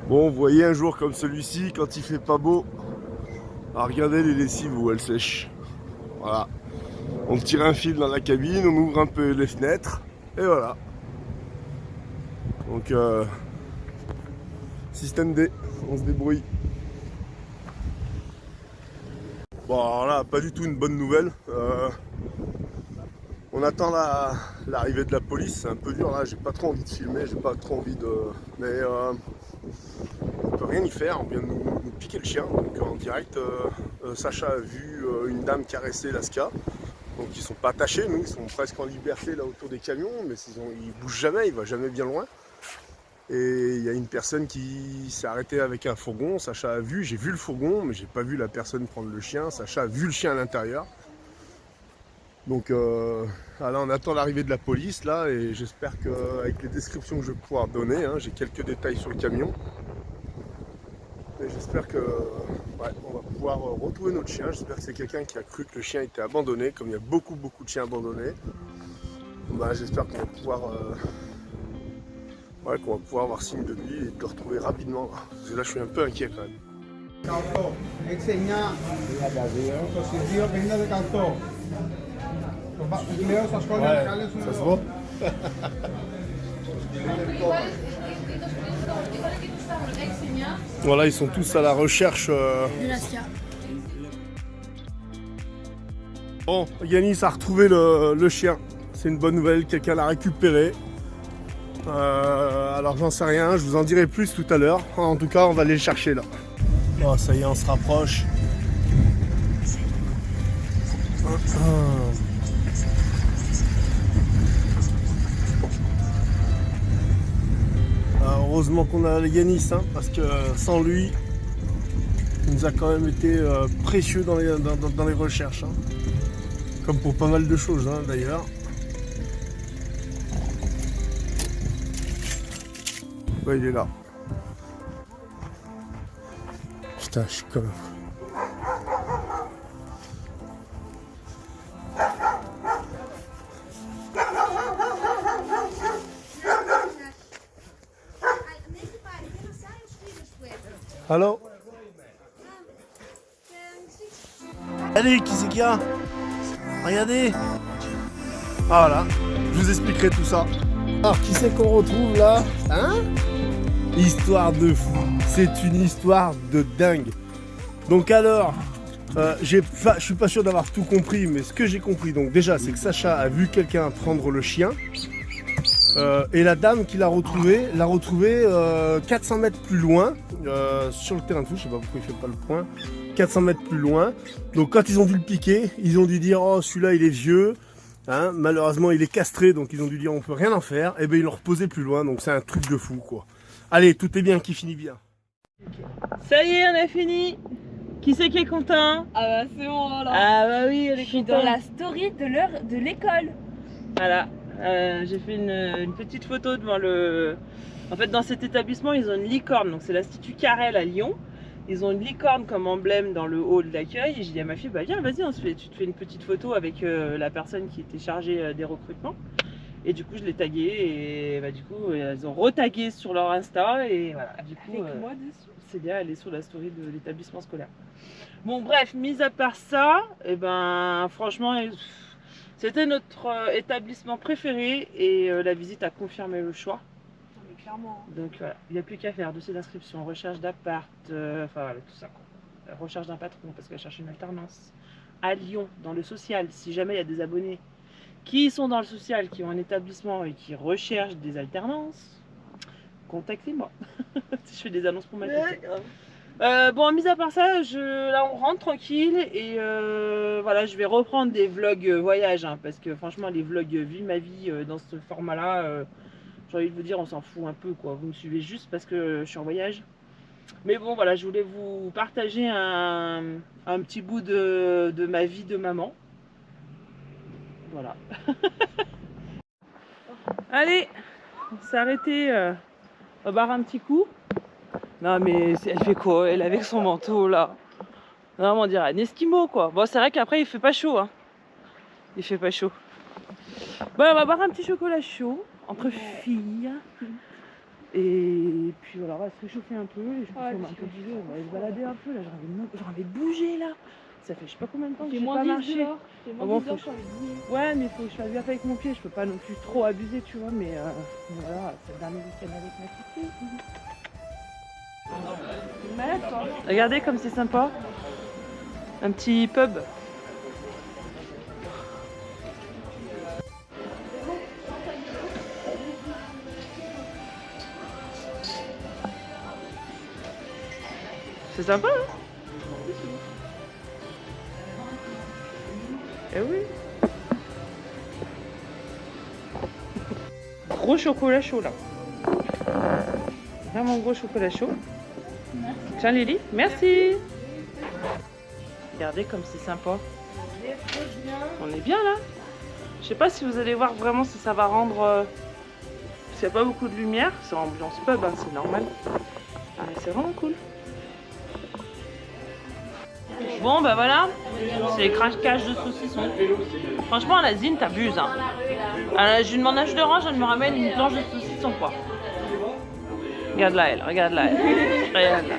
Bon, vous voyez un jour comme celui-ci, quand il fait pas beau, regardez les lessives où elles sèchent. Voilà. On tire un fil dans la cabine, on ouvre un peu les fenêtres, et voilà. Donc, système D, on se débrouille. Bon alors là, pas du tout une bonne nouvelle. On attend l'arrivée de la police, c'est un peu dur là, j'ai pas trop envie de filmer, j'ai pas trop envie de... Mais on peut rien y faire, on vient de nous piquer le chien, donc en direct, Sacha a vu une dame caresser l'Aska. Donc ils sont pas attachés, nous, ils sont presque en liberté là autour des camions, mais ils bougent jamais, il va jamais bien loin. Et il y a une personne qui s'est arrêtée avec un fourgon, Sacha a vu, j'ai vu le fourgon, mais j'ai pas vu la personne prendre le chien, Sacha a vu le chien à l'intérieur. Donc là on attend l'arrivée de la police là, et j'espère qu'avec les descriptions que je vais pouvoir donner, hein, j'ai quelques détails sur le camion. Et j'espère que ouais, on va pouvoir retrouver notre chien, j'espère que c'est quelqu'un qui a cru que le chien était abandonné, comme il y a beaucoup de chiens abandonnés. Bah, j'espère qu'on va pouvoir... Ouais, qu'on va pouvoir avoir signe de lui et de le retrouver rapidement. Parce que là, je suis un peu inquiet quand même. Cantó, enseñar procedure venga de Cantó. Leo sa escola legale Ça se voit. Voilà, ils sont tous à la recherche. De l'Aska. Bon, Yanis a retrouvé le chien. C'est une bonne nouvelle, quelqu'un l'a récupéré. Alors j'en sais rien, je vous en dirai plus tout à l'heure. En tout cas, on va aller le chercher là. Oh, ça y est, on se rapproche. heureusement qu'on a Yanis, hein, parce que sans lui, il nous a quand même été précieux dans les recherches. Hein. Comme pour pas mal de choses hein, d'ailleurs. Ouais, il est là. Putain, je suis comme... Allô? Allez, qui c'est qu'il y a? Regardez! Ah voilà, je vous expliquerai tout ça. Alors, qui c'est qu'on retrouve là? Hein? Histoire de fou. C'est une histoire de dingue. Donc alors, je suis pas sûr d'avoir tout compris, mais ce que j'ai compris, donc déjà, c'est que Sacha a vu quelqu'un prendre le chien. Et la dame qui l'a retrouvé 400 mètres plus loin, sur le terrain de foot, je sais pas pourquoi il fait pas le point, 400 mètres plus loin. Donc quand ils ont dû le piquer, ils ont dû dire oh celui-là il est vieux, hein, malheureusement il est castré, donc ils ont dû dire on peut rien en faire, et bien ils l'ont reposé plus loin, donc c'est un truc de fou quoi. Allez, tout est bien qui finit bien. Ça y est, on a fini. Qui c'est qui est content? Ah bah c'est bon alors. Ah bah oui, elle est Je suis contente. dans la story de l'école. Voilà, j'ai fait une petite photo devant le... En fait, dans cet établissement, ils ont une licorne, donc c'est l'Institut Carrel à Lyon. Ils ont une licorne comme emblème dans le hall d'accueil. Et j'ai dit à ma fille, bah viens, vas-y, tu te fais une petite photo avec la personne qui était chargée des recrutements. Et du coup, je l'ai taguée et bah, du coup, elles ont retagué sur leur Insta. Et voilà, du coup, Avec moi dessus. c'est bien, elle est sur la story de l'établissement scolaire. Bon, bref, mis à part ça, et ben franchement... C'était notre établissement préféré et la visite a confirmé le choix. Mais clairement. Donc voilà, il n'y a plus qu'à faire, dossier d'inscription, recherche d'appart, enfin voilà, tout ça quoi. Recherche d'un patron parce qu'elle cherche une alternance. À Lyon, dans le social, si jamais il y a des abonnés qui sont dans le social, qui ont un établissement et qui recherchent des alternances, contactez-moi. Je fais des annonces pour ma vie. Bon, mis à part ça, là on rentre tranquille et voilà, je vais reprendre des vlogs voyage hein, parce que franchement les vlogs vie ma vie dans ce format là, j'ai envie de vous dire on s'en fout un peu quoi, vous me suivez juste parce que je suis en voyage. Mais bon voilà, je voulais vous partager un petit bout de ma vie de maman. Voilà. Allez, on s'est arrêté au bar un petit coup. Non mais elle fait quoi elle avec son manteau là? Non on dirait un esquimau quoi. Bon c'est vrai qu'après il fait pas chaud hein. Il fait pas chaud. Bon on va boire un petit chocolat chaud entre filles. Et puis voilà on va se réchauffer un peu. Et je pense qu'on va un peu bouger, on va se balader un peu là. J'ai envie de bouger là. Ça fait je sais pas combien de temps que j'ai pas marché. Ouais mais il faut que je fasse gaffe avec mon pied. Je peux pas non plus trop abuser tu vois. Mais voilà c'est le dernier week-end avec ma petite fille. Regardez comme c'est sympa. Un petit pub. C'est sympa hein? Eh oui. Gros chocolat chaud là. Vraiment gros chocolat chaud. Tiens Lily, merci. Regardez comme c'est sympa. On est bien là. Je sais pas si vous allez voir vraiment si ça va rendre... S'il n'y a pas beaucoup de lumière, c'est ambiance pub, hein, c'est normal. Mais c'est vraiment cool. Bon bah voilà, c'est craquage de saucisson. Franchement à la zine t'abuses hein. Je demande un jus d'orange, elle me ramène une planche de saucisson quoi. Regarde-la elle, regarde-la elle. Regarde-la.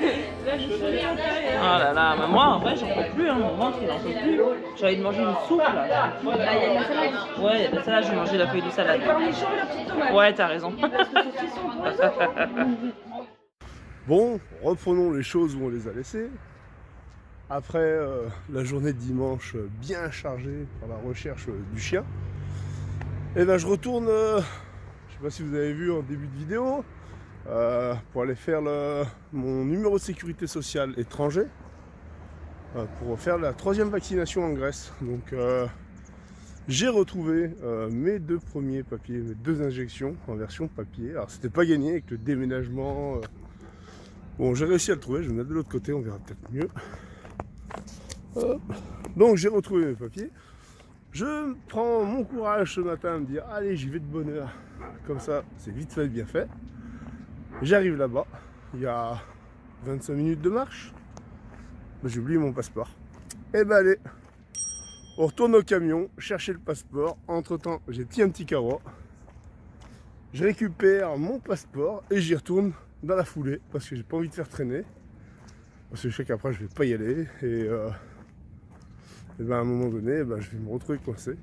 Oh là là, mais moi en vrai j'en peux plus, hein. Mon ventre il en peut plus. J'ai envie de manger une soupe là. Ouais, il y a de la salade, je vais manger la feuille de salade. Ouais, t'as raison. Bon, reprenons les choses où on les a laissées. Après la journée de dimanche bien chargée par la recherche du chien, et ben je retourne, je sais pas si vous avez vu en début de vidéo, pour aller faire mon numéro de sécurité sociale étranger, pour faire la 3e vaccination en Grèce. Donc J'ai retrouvé mes 2 premiers papiers, mes 2 injections en version papier. Alors c'était pas gagné avec le déménagement. Bon, j'ai réussi à le trouver, je vais le mettre de l'autre côté, on verra peut-être mieux. Hop. Donc j'ai retrouvé mes papiers. Je prends mon courage ce matin à me dire allez, j'y vais de bonne heure. Comme ça, c'est vite fait, bien fait. J'arrive là-bas, il y a 25 minutes de marche. J'ai oublié mon passeport. Et ben allez, on retourne au camion, chercher le passeport. Entre temps, j'ai pris un petit carreau. Je récupère mon passeport et j'y retourne dans la foulée parce que j'ai pas envie de faire traîner. Parce que je sais qu'après je vais pas y aller et ben à un moment donné, ben, je vais me retrouver coincé.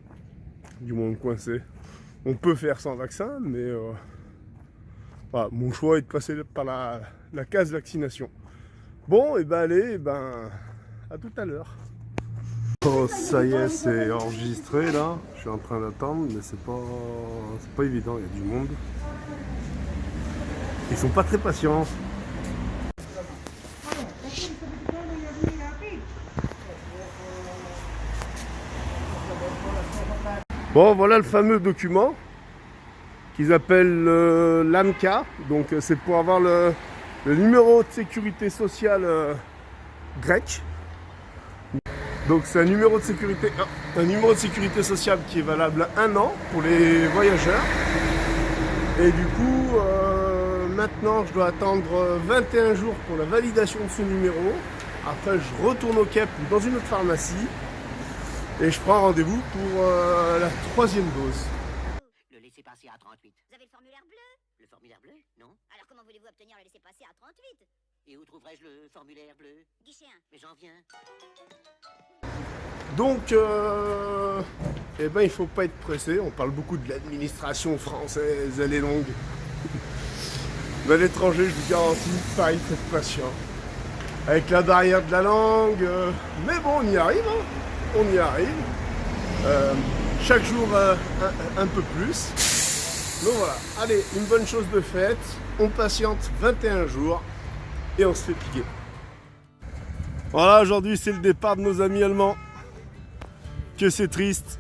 Du moins coincé. On peut faire sans vaccin, mais voilà, mon choix est de passer par la case vaccination. Bon, et ben allez, ben à tout à l'heure. Oh, ça y est, c'est enregistré là. Je suis en train d'attendre, mais c'est pas évident, il y a du monde. Ils sont pas très patients. Bon, voilà le fameux document qu'ils appellent l'AMCA. Donc c'est pour avoir le numéro de sécurité sociale grec. Donc c'est un numéro de sécurité sociale qui est valable 1 an pour les voyageurs. Et du coup, maintenant je dois attendre 21 jours pour la validation de ce numéro. Après je retourne au Quai ou dans une autre pharmacie. Et je prends rendez-vous pour la 3e dose. Le laissez-passer à 38. Vous avez le formulaire bleu? Le formulaire bleu? Non. Alors comment voulez-vous obtenir le laissez-passer à 38? Et où trouverai-je le formulaire bleu? Guichet 1. Mais j'en viens. Donc, eh ben, il faut pas être pressé. On parle beaucoup de l'administration française, elle est longue. Mais à l'étranger, je vous garantis, pareil, faites patient. Avec la barrière de la langue, mais bon, on y arrive, hein. On y arrive. Chaque jour un peu plus. Donc voilà, allez, une bonne chose de faite. On patiente 21 jours et on se fait piquer. Voilà, aujourd'hui c'est le départ de nos amis allemands. Que c'est triste.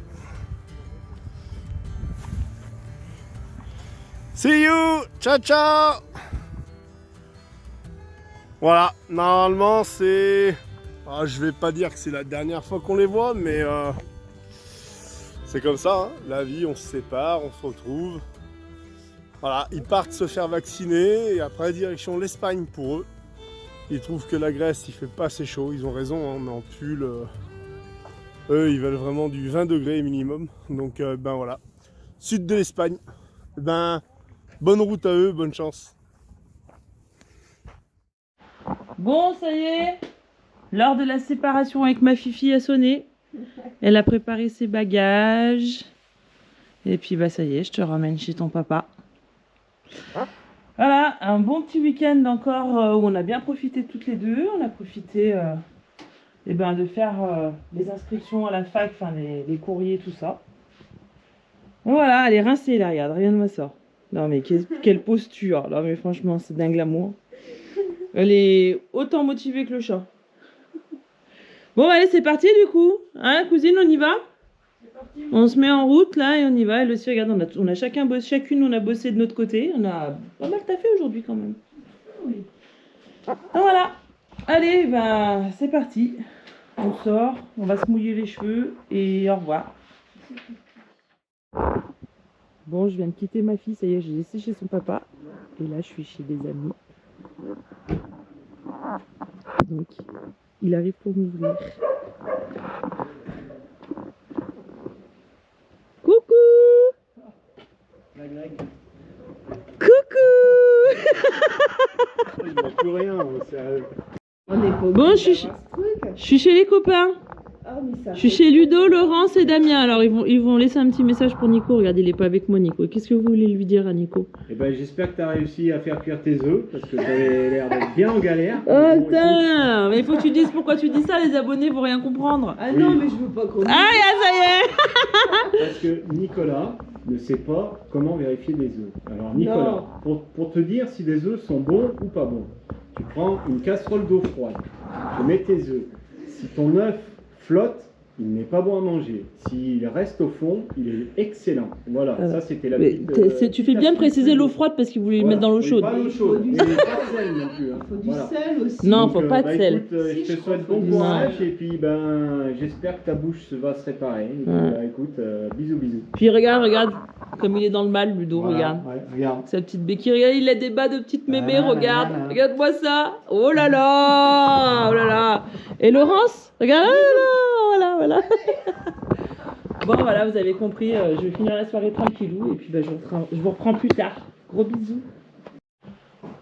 See you. Ciao ciao. Voilà, normalement c'est... Ah, je vais pas dire que c'est la dernière fois qu'on les voit, mais c'est comme ça, hein. La vie, on se sépare, on se retrouve. Voilà, ils partent se faire vacciner et après direction l'Espagne pour eux. Ils trouvent que la Grèce, il fait pas assez chaud, ils ont raison, hein, on est en pull. Eux, ils veulent vraiment du 20 degrés minimum. Donc ben voilà, sud de l'Espagne. Ben, bonne route à eux, bonne chance. Bon, ça y est, l'heure de la séparation avec ma fifi a sonné. Elle a préparé ses bagages. Et puis bah ça y est, je te ramène chez ton papa. Voilà, un bon petit week-end encore où on a bien profité toutes les deux. On a profité de faire les inscriptions à la fac, enfin les courriers, tout ça. Voilà, elle est rincée là, regarde, rien ne me sort. Non mais quelle posture, là mais franchement c'est dingue l'amour. Elle est autant motivée que le chat. Bon allez, c'est parti du coup. Hein cousine, on y va? On se met en route là et on y va. Elle aussi, regarde, on a chacune on a bossé de notre côté. On a pas mal taffé aujourd'hui quand même. Oui. Donc voilà. Allez, ben c'est parti. On sort, on va se mouiller les cheveux et au revoir. Bon, je viens de quitter ma fille, ça y est, j'ai laissé chez son papa. Et là, je suis chez des amis. Donc, il arrive pour m'ouvrir. Coucou! Coucou! Il n'y a plus rien, sérieux. Bon, je suis chez les copains. Je suis chez Ludo, Laurence et Damien. Alors ils vont laisser un petit message pour Nico. Regardez, il n'est pas avec moi, Nico. Qu'est-ce que vous voulez lui dire à Nico? Eh ben, j'espère que tu as réussi à faire cuire tes œufs parce que tu avais l'air d'être bien en galère. Oh putain! Mais il faut que tu dises pourquoi tu dis ça, les abonnés vont rien comprendre. Ah non, mais je veux pas qu'on... Ah, ça y est! Parce que Nicolas ne sait pas comment vérifier des œufs. Alors Nicolas, pour te dire si des œufs sont bons ou pas bons, tu prends une casserole d'eau froide, tu mets tes œufs. Si ton œuf flotte, il n'est pas bon à manger. S'il reste au fond, il est excellent. Voilà, ça c'était la Mais petite... tu fais bien préciser l'eau froide parce qu'il voulait le mettre dans l'eau chaude. Pas l'eau chaude, mais pas de sel non plus. Il faut du sel aussi. Non, Donc, faut pas de sel. Écoute, je te souhaite bon courage et puis j'espère que ta bouche va se réparer. Et puis, écoute, bisous bisous. Puis regarde, comme il est dans le mal, Ludo, Voilà, regarde. ouais, regarde. Sa petite béquille, regarde, il a des bas de petite mémé, regarde-moi ça. Oh là là. Et Laurence, regarde, voilà. Bon, voilà, vous avez compris, je vais finir la soirée tranquillou et puis je vous reprends plus tard. Gros bisous.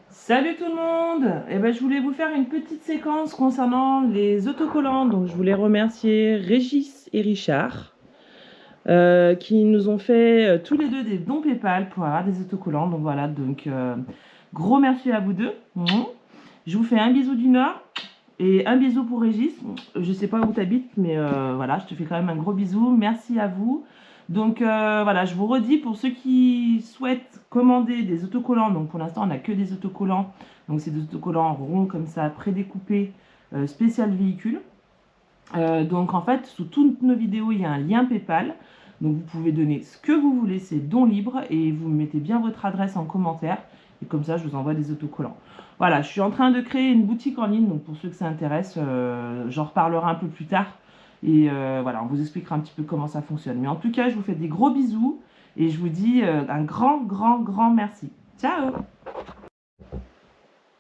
Salut tout le monde. Je voulais vous faire une petite séquence concernant les autocollants. Donc, je voulais remercier Régis et Richard qui nous ont fait tous les deux des dons PayPal pour avoir des autocollants. Donc, voilà, gros merci à vous deux. Je vous fais un bisou du Nord. Et un bisou pour Régis, je sais pas où tu habites, mais voilà, je te fais quand même un gros bisou, merci à vous. Donc voilà, je vous redis, pour ceux qui souhaitent commander des autocollants, donc pour l'instant on n'a que des autocollants, donc c'est des autocollants ronds comme ça, prédécoupés, spécial véhicule. Donc en fait, sous toutes nos vidéos, il y a un lien PayPal, donc vous pouvez donner ce que vous voulez, c'est don libre, et vous mettez bien votre adresse en commentaire, et comme ça je vous envoie des autocollants. Voilà, je suis en train de créer une boutique en ligne, donc pour ceux que ça intéresse, j'en reparlerai un peu plus tard. Et voilà, on vous expliquera un petit peu comment ça fonctionne. Mais en tout cas, je vous fais des gros bisous et je vous dis un grand merci. Ciao!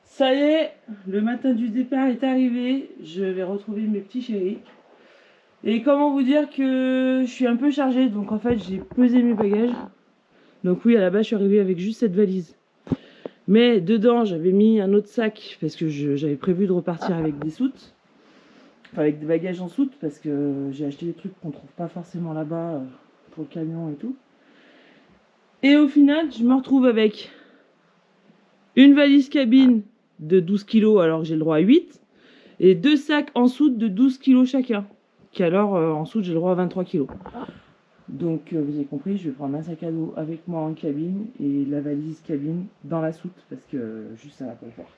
Ça y est, le matin du départ est arrivé. Je vais retrouver mes petits chéris. Et comment vous dire que je suis un peu chargée, donc en fait, j'ai pesé mes bagages. Donc oui, à la base, je suis arrivée avec juste cette valise. Mais dedans, j'avais mis un autre sac parce que j'avais prévu de repartir avec des soutes. Enfin, avec des bagages en soute parce que j'ai acheté des trucs qu'on trouve pas forcément là-bas pour le camion et tout. Et au final, je me retrouve avec une valise cabine de 12 kg alors que j'ai le droit à 8. Et 2 sacs en soute de 12 kg chacun. Qui alors, en soute, j'ai le droit à 23 kg. Donc, vous avez compris, je vais prendre un sac à dos avec moi en cabine et la valise cabine dans la soute parce que juste ça va pas le faire.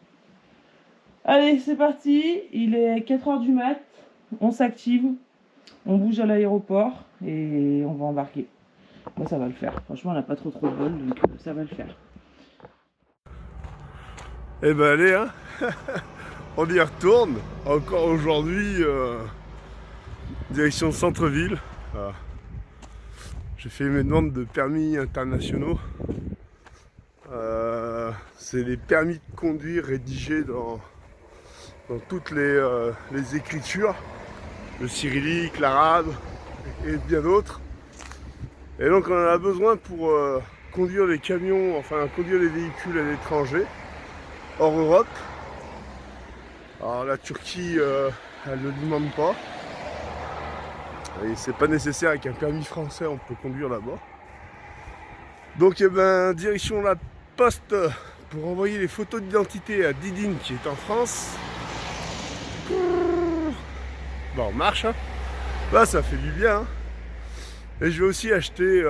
Allez, c'est parti. Il est 4 h du mat. On s'active. On bouge à l'aéroport et on va embarquer. Moi, ça va le faire. Franchement, on n'a pas trop de bol, donc ça va le faire. Eh ben, allez, hein. On y retourne. Encore aujourd'hui, direction centre-ville. Voilà. J'ai fait mes demandes de permis internationaux. C'est les permis de conduire rédigés dans toutes les écritures, le cyrillique, l'arabe et bien d'autres. Et donc on en a besoin pour conduire les camions, enfin conduire les véhicules à l'étranger, hors Europe. Alors la Turquie, elle ne le demande pas. Et c'est pas nécessaire, avec un permis français on peut conduire là-bas. Donc direction la poste pour envoyer les photos d'identité à Didine qui est en France. Bon, on marche, hein. Là ça fait du bien, hein. Et je vais aussi acheter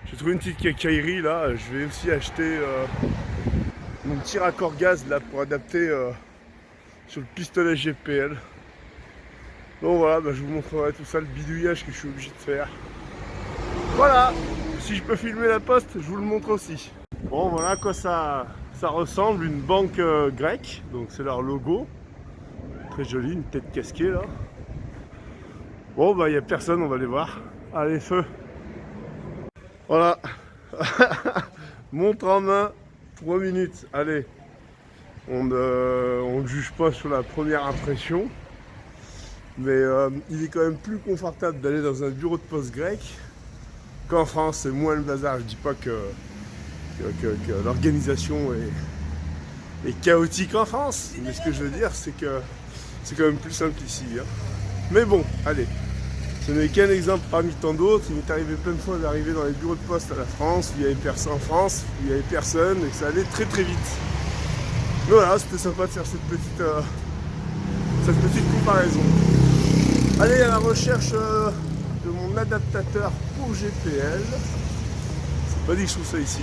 j'ai trouvé une petite quincaillerie là. Je vais aussi acheter mon petit raccord gaz là pour adapter sur le pistolet GPL. Donc voilà, je vous montrerai tout ça, le bidouillage que je suis obligé de faire. Voilà, si je peux filmer la poste, je vous le montre aussi. Bon, voilà à quoi ça ressemble, une banque grecque, donc c'est leur logo. Très joli, une tête casquée là. Bon, il n'y a personne, on va aller voir. Allez, feu. Voilà. Montre en main, 3 minutes. Allez, on ne juge pas sur la première impression. Mais il est quand même plus confortable d'aller dans un bureau de poste grec qu'en France, c'est moins le bazar. Je dis pas que l'organisation est chaotique en France, mais ce que je veux dire, c'est que c'est quand même plus simple ici, hein. Mais bon, allez, ce n'est qu'un exemple parmi tant d'autres. Il m'est arrivé plein de fois d'arriver dans les bureaux de poste à la France, où il y avait personne en France, où il n'y avait personne, et que ça allait très très vite. Mais voilà, c'était sympa de faire cette petite comparaison. Allez, à la recherche de mon adaptateur pour GPL. C'est pas dit que je trouve ça ici.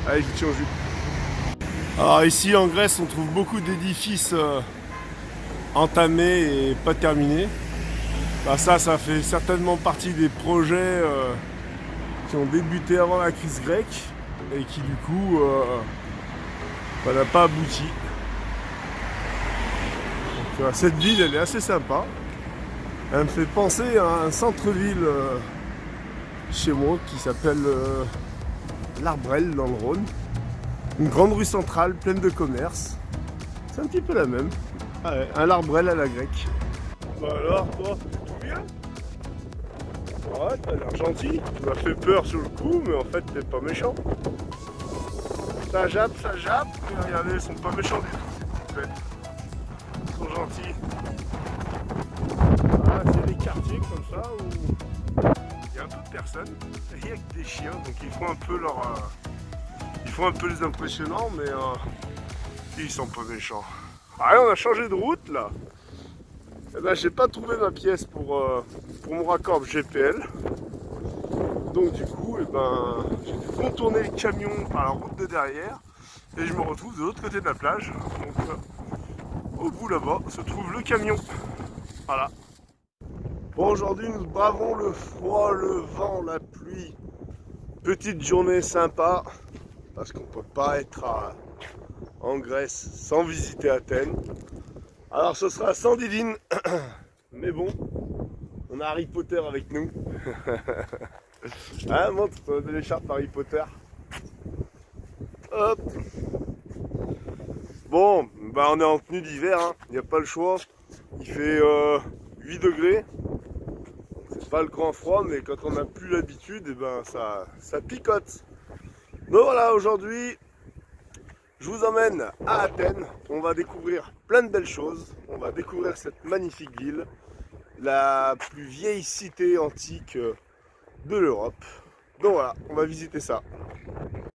Allez, je vous tiens au jus. Alors ici en Grèce, on trouve beaucoup d'édifices entamés et pas terminés. Bah ça fait certainement partie des projets qui ont débuté avant la crise grecque et qui du coup n'a pas abouti. Donc, cette ville elle est assez sympa. Elle me fait penser à un centre-ville chez moi qui s'appelle l'Arbrel dans le Rhône. Une grande rue centrale pleine de commerces. C'est un petit peu la même. Ah ouais, un L'Arbrel à la grecque. Bah alors toi, tout bien? Ouais, t'as l'air gentil. Tu m'as fait peur sur le coup, mais en fait t'es pas méchant. Ça jappe, mais regardez, ils sont pas méchants du tout, ces petites bêtes. Ils sont gentils. Voilà, c'est des quartiers comme ça où il y a un peu de personnes, et il y a que des chiens, donc ils font un peu leur... ils font un peu les impressionnants, mais ils sont pas méchants. Allez, on a changé de route là. Eh ben, j'ai pas trouvé ma pièce pour mon raccord GPL. Donc du coup, eh ben, j'ai dû contourner le camion par la route de derrière et je me retrouve de l'autre côté de la plage. Donc au bout là-bas se trouve le camion. Voilà. Bon, aujourd'hui nous bravons le froid, le vent, la pluie. Petite journée sympa parce qu'on peut pas être en Grèce sans visiter Athènes. Alors ce sera sans divine, mais bon, on a Harry Potter avec nous. Hein, montre de l'écharpe Harry Potter. Hop. Bon, bah on est en tenue d'hiver, il n'y a pas le choix. Il fait 8 degrés. C'est pas le grand froid, mais quand on n'a plus l'habitude, et ben ça picote. Donc voilà, aujourd'hui, je vous emmène à Athènes. On va découvrir plein de belles choses. On va découvrir cette magnifique ville, la plus vieille cité antique de l'Europe. Donc voilà, on va visiter ça.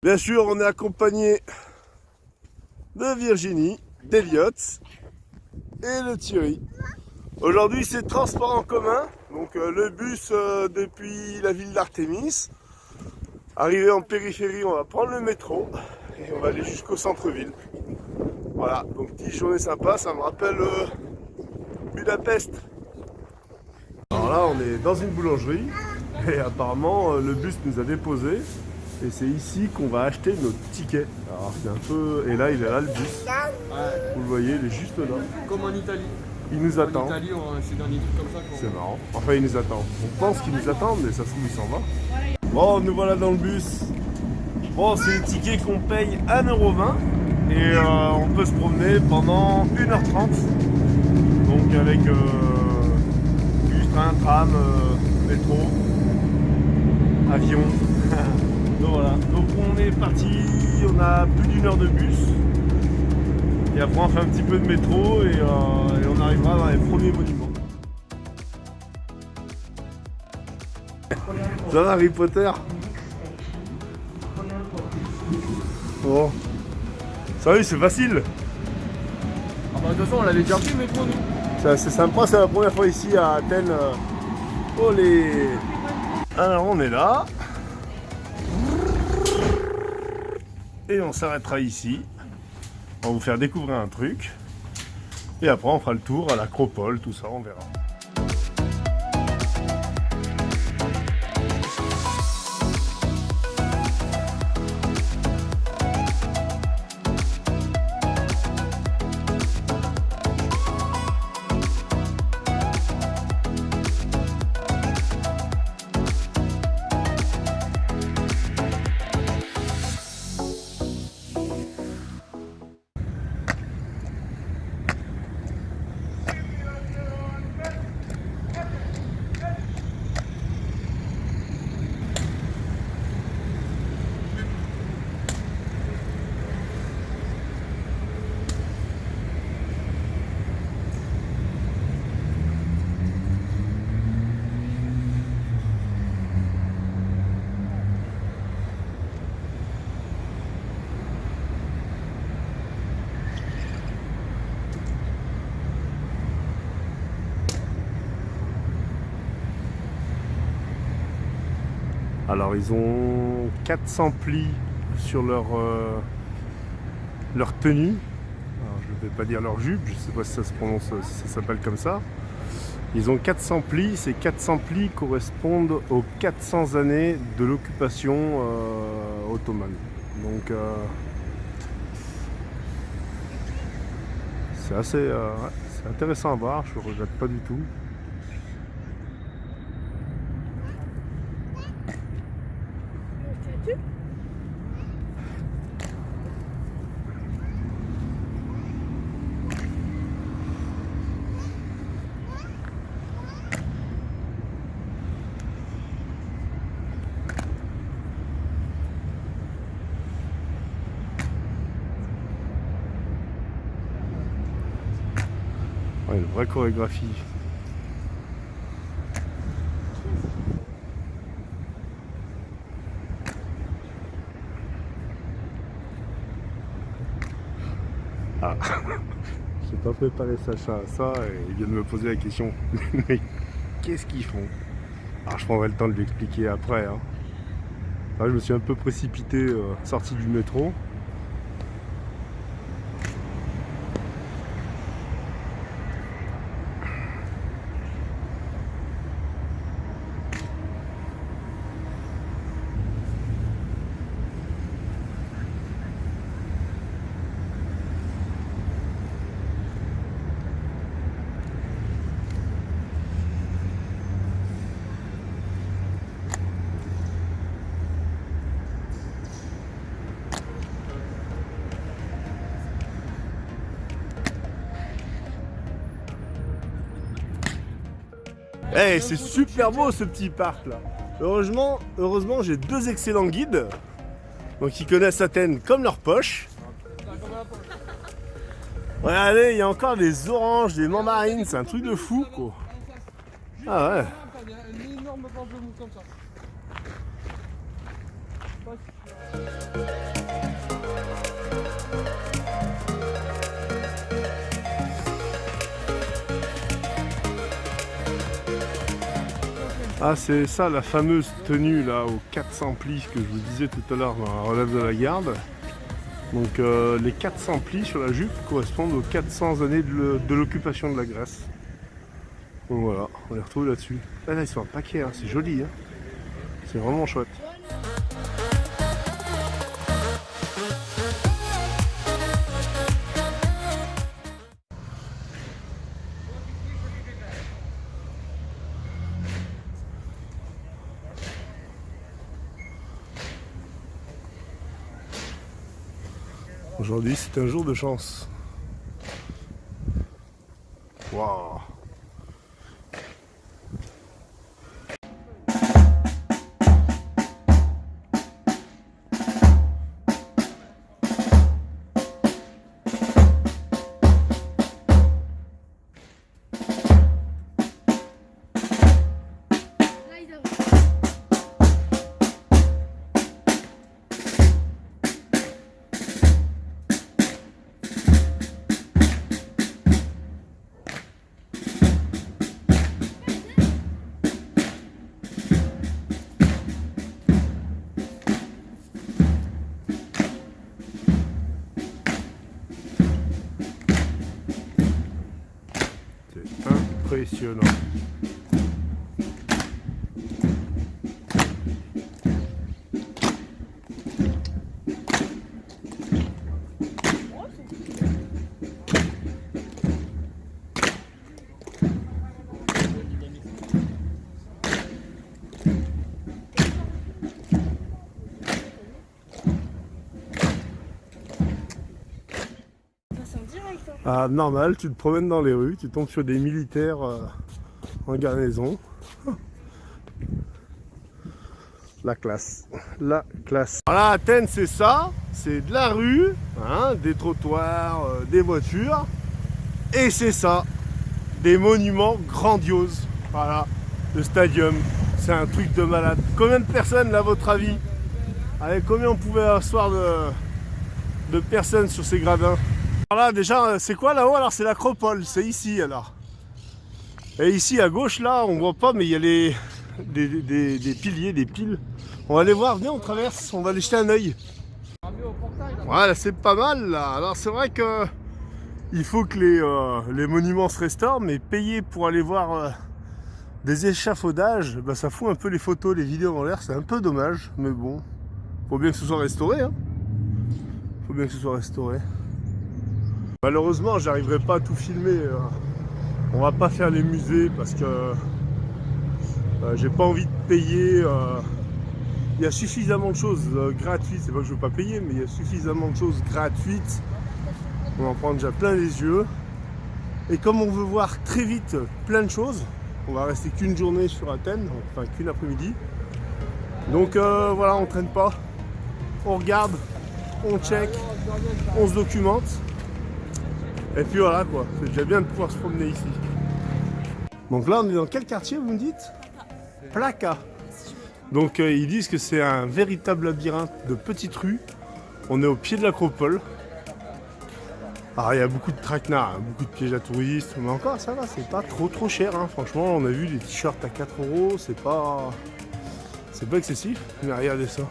Bien sûr, on est accompagné de Virginie, d'Eliott et de Thierry. Aujourd'hui, c'est transport en commun. Donc le bus depuis la ville d'Artémis. Arrivé en périphérie, on va prendre le métro et on va aller jusqu'au centre-ville. Voilà, donc petite journée sympa, ça me rappelle Budapest. Alors là, on est dans une boulangerie et apparemment le bus nous a déposés et c'est ici qu'on va acheter notre ticket. Alors c'est un peu... Et là, il est là le bus. Vous le voyez, il est juste là. Comme en Italie. Il nous attend. En Italie, c'est dans des trucs comme ça. C'est marrant. Enfin, il nous attend. On pense qu'il nous attend, mais ça se trouve, il s'en va. Bon, nous voilà dans le bus. Bon, c'est le ticket qu'on paye 1,20 € et on peut se promener pendant 1h30. Donc avec bus, train, tram, métro, avion. Donc voilà. Donc on est parti, on a plus d'une heure de bus. Et après on fait un petit peu de métro et on arrivera dans les premiers monuments. Ça va Harry Potter? Bon. Ça oui, c'est facile. Ah bah de toute façon on l'avait déjà pris le métro nous. C'est sympa, c'est la première fois ici à Athènes. Olé. Alors on est là. Et on s'arrêtera ici. On va vous faire découvrir un truc. Et après on fera le tour à l'Acropole, tout ça, on verra. Alors ils ont 400 plis sur leur tenue. Alors, je ne vais pas dire leur jupe, je ne sais pas si ça se prononce, si ça s'appelle comme ça. Ils ont 400 plis, ces 400 plis correspondent aux 400 années de l'occupation ottomane. Donc c'est assez c'est intéressant à voir, je ne regrette pas du tout. Ouais, une vraie chorégraphie. Ah, j'ai pas préparé Sacha à ça et il vient de me poser la question. Mais qu'est-ce qu'ils font? Alors je prendrai le temps de lui expliquer après. Hein. Là, je me suis un peu précipité sorti du métro. Hey, c'est super beau ce petit parc là. Heureusement j'ai deux excellents guides. Donc ils connaissent Athènes comme leur poche. Regardez, il y a encore des oranges, des mandarines, c'est un truc de fou quoi. Ah ouais. Une énorme pamplemousse comme ça. Ah, c'est ça la fameuse tenue là aux 400 plis que je vous disais tout à l'heure dans la relève de la garde. Donc les 400 plis sur la jupe correspondent aux 400 années de l'occupation de la Grèce. Donc voilà, on les retrouve là-dessus. Ah, là ils sont un paquet, hein, c'est joli, hein. C'est vraiment chouette. Aujourd'hui, c'est un jour de chance. Waouh! Impressionnant. Ah, normal, tu te promènes dans les rues, tu tombes sur des militaires en garnison. La classe, la classe. Voilà, Athènes c'est ça, c'est de la rue, hein, des trottoirs, des voitures. Et c'est ça, des monuments grandioses. Voilà, le stadium, c'est un truc de malade. Combien de personnes là à votre avis? Allez, combien on pouvait asseoir de personnes sur ces gradins? Alors là déjà, c'est quoi là-haut? Alors c'est l'Acropole, c'est ici alors. Et ici à gauche là, on voit pas mais il y a des piliers, des piles. On va aller voir, venez on traverse, on va aller jeter un œil. Voilà, c'est pas mal là. Alors c'est vrai que il faut que les monuments se restaurent, mais payer pour aller voir des échafaudages, bah, ça fout un peu les photos, les vidéos en l'air, c'est un peu dommage, mais bon, faut bien que ce soit restauré, hein. Faut bien que ce soit restauré. Malheureusement, j'arriverai pas à tout filmer. On va pas faire les musées parce que j'ai pas envie de payer. Il y a suffisamment de choses gratuites, c'est pas que je veux pas payer, mais il y a suffisamment de choses gratuites. On en prend déjà plein les yeux. Et comme on veut voir très vite plein de choses, on va rester qu'une journée sur Athènes, enfin qu'une après-midi. Donc voilà, on traîne pas, on regarde, on check, on se documente. Et puis voilà quoi, c'est déjà bien de pouvoir se promener ici. Donc là on est dans quel quartier vous me dites? Plaka. Donc ils disent que c'est un véritable labyrinthe de petites rues. On est au pied de l'acropole. Alors il y a beaucoup de traquenards, beaucoup de pièges à touristes, mais encore ça va, c'est pas trop cher. Hein. Franchement on a vu les t-shirts à 4 €, c'est pas excessif. Mais regardez ça.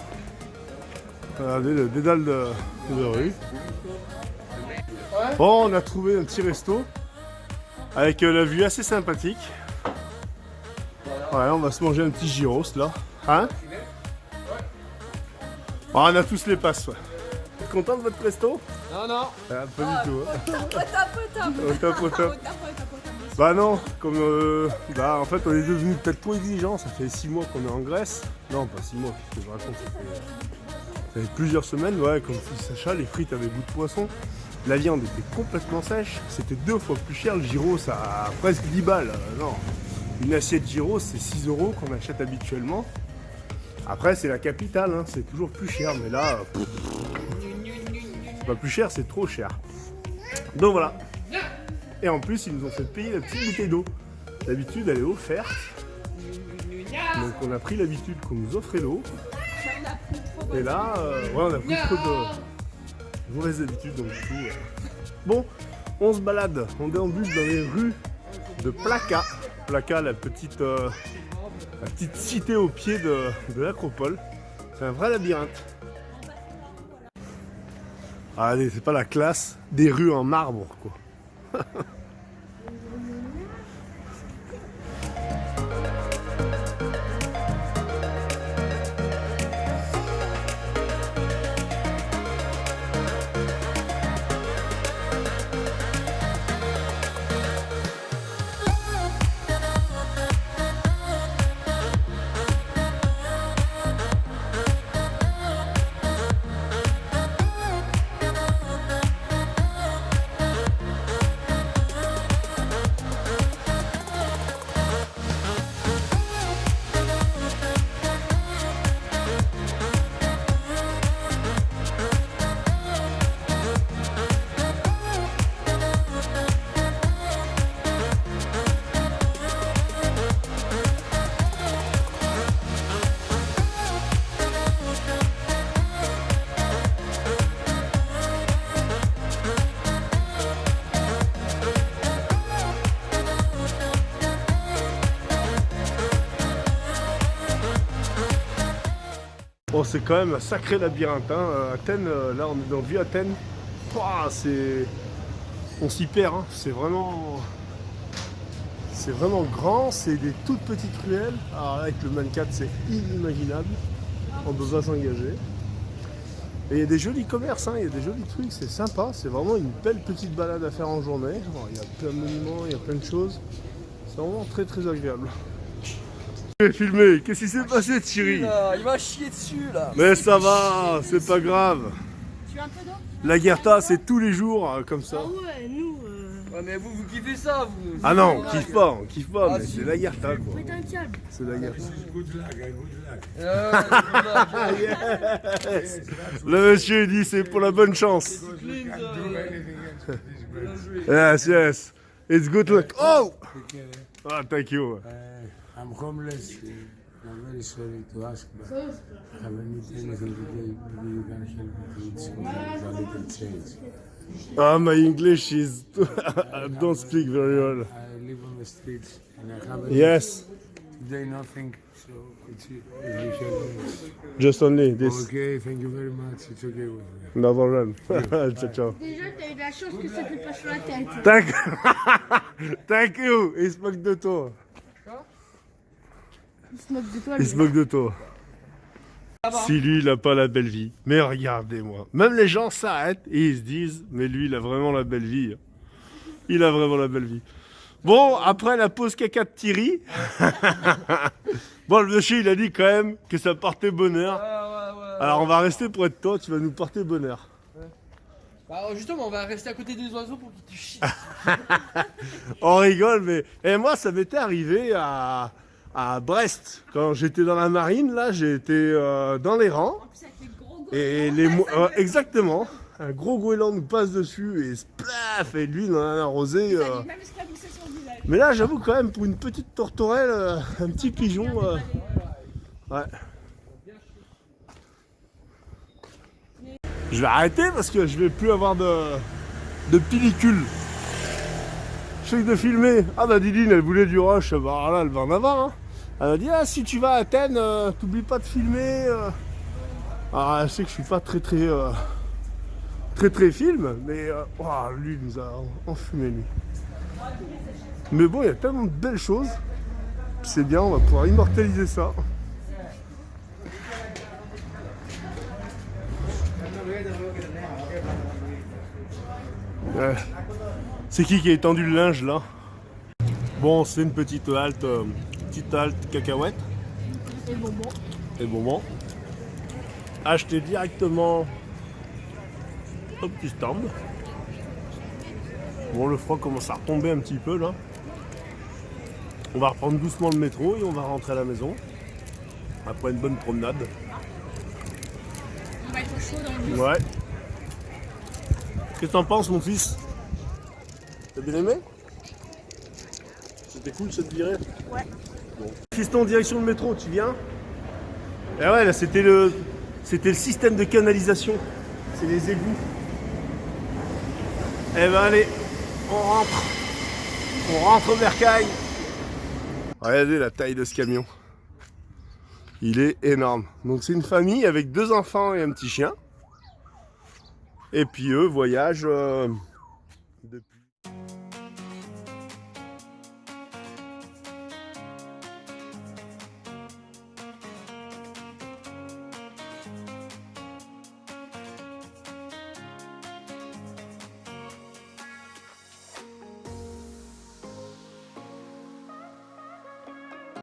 Regardez le dédale de rue. Bon, on a trouvé un petit resto avec la vue assez sympathique. Ouais, on va se manger un petit gyros là. Hein? Oh, on a tous les passes, ouais. Vous êtes content de votre resto? Non, non. Ah, pas du tout. Au top. Bah non, comme en fait on est devenu peut-être trop exigeant. Ça fait 6 mois qu'on est en Grèce. Non, pas 6 mois, qu'est-ce que je raconte, ça fait plusieurs semaines, ouais, comme dit Sacha, les frites avaient goût de poisson. La viande était complètement sèche, c'était 2 fois plus cher, le gyros à presque 10 balles. Non, une assiette gyros c'est 6 € qu'on achète habituellement. Après c'est la capitale, hein, c'est toujours plus cher, mais là, c'est pas plus cher, c'est trop cher. Donc voilà. Et en plus ils nous ont fait payer la petite bouteille d'eau. D'habitude elle est offerte. Donc on a pris l'habitude qu'on nous offrait l'eau. Et là, ouais, on a pris trop de mauvaises habitudes, donc du coup... Bon, on se balade, on déambule dans les rues de Plaka. Plaka, la petite cité au pied de l'acropole. C'est un vrai labyrinthe. Ah, allez, c'est pas la classe des rues en marbre, quoi. Bon, c'est quand même un sacré labyrinthe, hein. Athènes, là on est dans Vieux Athènes. Pouah, on s'y perd, hein. C'est vraiment grand, c'est des toutes petites ruelles. Alors là, avec le Mancat, c'est inimaginable. On doit s'engager. Et il y a des jolis commerces, hein. Il y a des jolis trucs, c'est sympa. C'est vraiment une belle petite balade à faire en journée. Alors, il y a plein de monuments, il y a plein de choses. C'est vraiment très très agréable. Filmé, qu'est-ce qui s'est passé Thierry? Il m'a chié dessus là. Mais ça va, c'est pas grave. Tu veux un peu d'eau? La Guerta c'est tous les jours comme ça. Ah ouais, nous. Ouais, mais vous kiffez ça, vous. Ah non, on kiffe pas, mais c'est la Guerta quoi. Faites un câble. C'est la Guerta. Yes. Le monsieur il dit c'est pour la bonne chance. Yes, yes. It's good luck. Oh! Ah, thank you. I'm homeless. I'm very sorry to ask, but I haven't eaten anything today. Maybe you can help me with some a little change. My English is... I don't speak very well. I live on the streets and I haven't Yes. today nothing, so it's if you help me. Just only this. Okay, thank you very much. It's okay with me. No problem. Ciao, ciao. Déjà, t'as eu de la chance que ça te passe sur la tête. Thank you. Il se moque de toi. Il se moque de toi. Il se moque de toi. Si lui, il a pas la belle vie. Mais regardez-moi. Même les gens s'arrêtent et ils se disent, mais lui, il a vraiment la belle vie. Il a vraiment la belle vie. Bon, après la pause caca de Thierry. Bon, le monsieur, il a dit quand même que ça portait bonheur. Alors, on va rester pour être toi, tu vas nous porter bonheur. Alors justement, on va rester à côté des oiseaux pour qu'ils te chient. On rigole, mais et moi, ça m'était arrivé à Brest. Quand j'étais dans la marine, là, j'ai été dans les rangs. Et exactement, un gros goéland nous passe dessus et splaf, et lui, il en a arrosé. Mais là, j'avoue quand même, pour une petite tourterelle, un petit pigeon. Ouais. Je vais arrêter parce que je vais plus avoir de pellicule. Je sais que de filmer. Ah bah Didine, elle voulait du rush, bah là elle va en avoir. Hein. Elle m'a dit, ah si tu vas à Athènes, t'oublies pas de filmer. Alors elle sait que je suis pas très film, mais lui il nous a enfumé lui. Mais bon, il y a tellement de belles choses. C'est bien, on va pouvoir immortaliser ça. Ouais. C'est qui a étendu le linge là? Bon, c'est une petite halte cacahuète. Et bonbons. Acheté directement au petit stand. Bon, le froid commence à retomber un petit peu là. On va reprendre doucement le métro et on va rentrer à la maison. Après une bonne promenade. On va être chaud dans le bus. Ouais. Qu'est-ce que t'en penses, mon fils? T'as bien aimé? C'était cool cette virée? Ouais. Bon. Fiston, direction le métro, tu viens? Et ouais, là c'était le système de canalisation. C'est les égouts. Eh ben allez, on rentre au bercail. Regardez la taille de ce camion. Il est énorme. Donc c'est une famille avec 2 enfants et un petit chien. Et puis eux voyagent depuis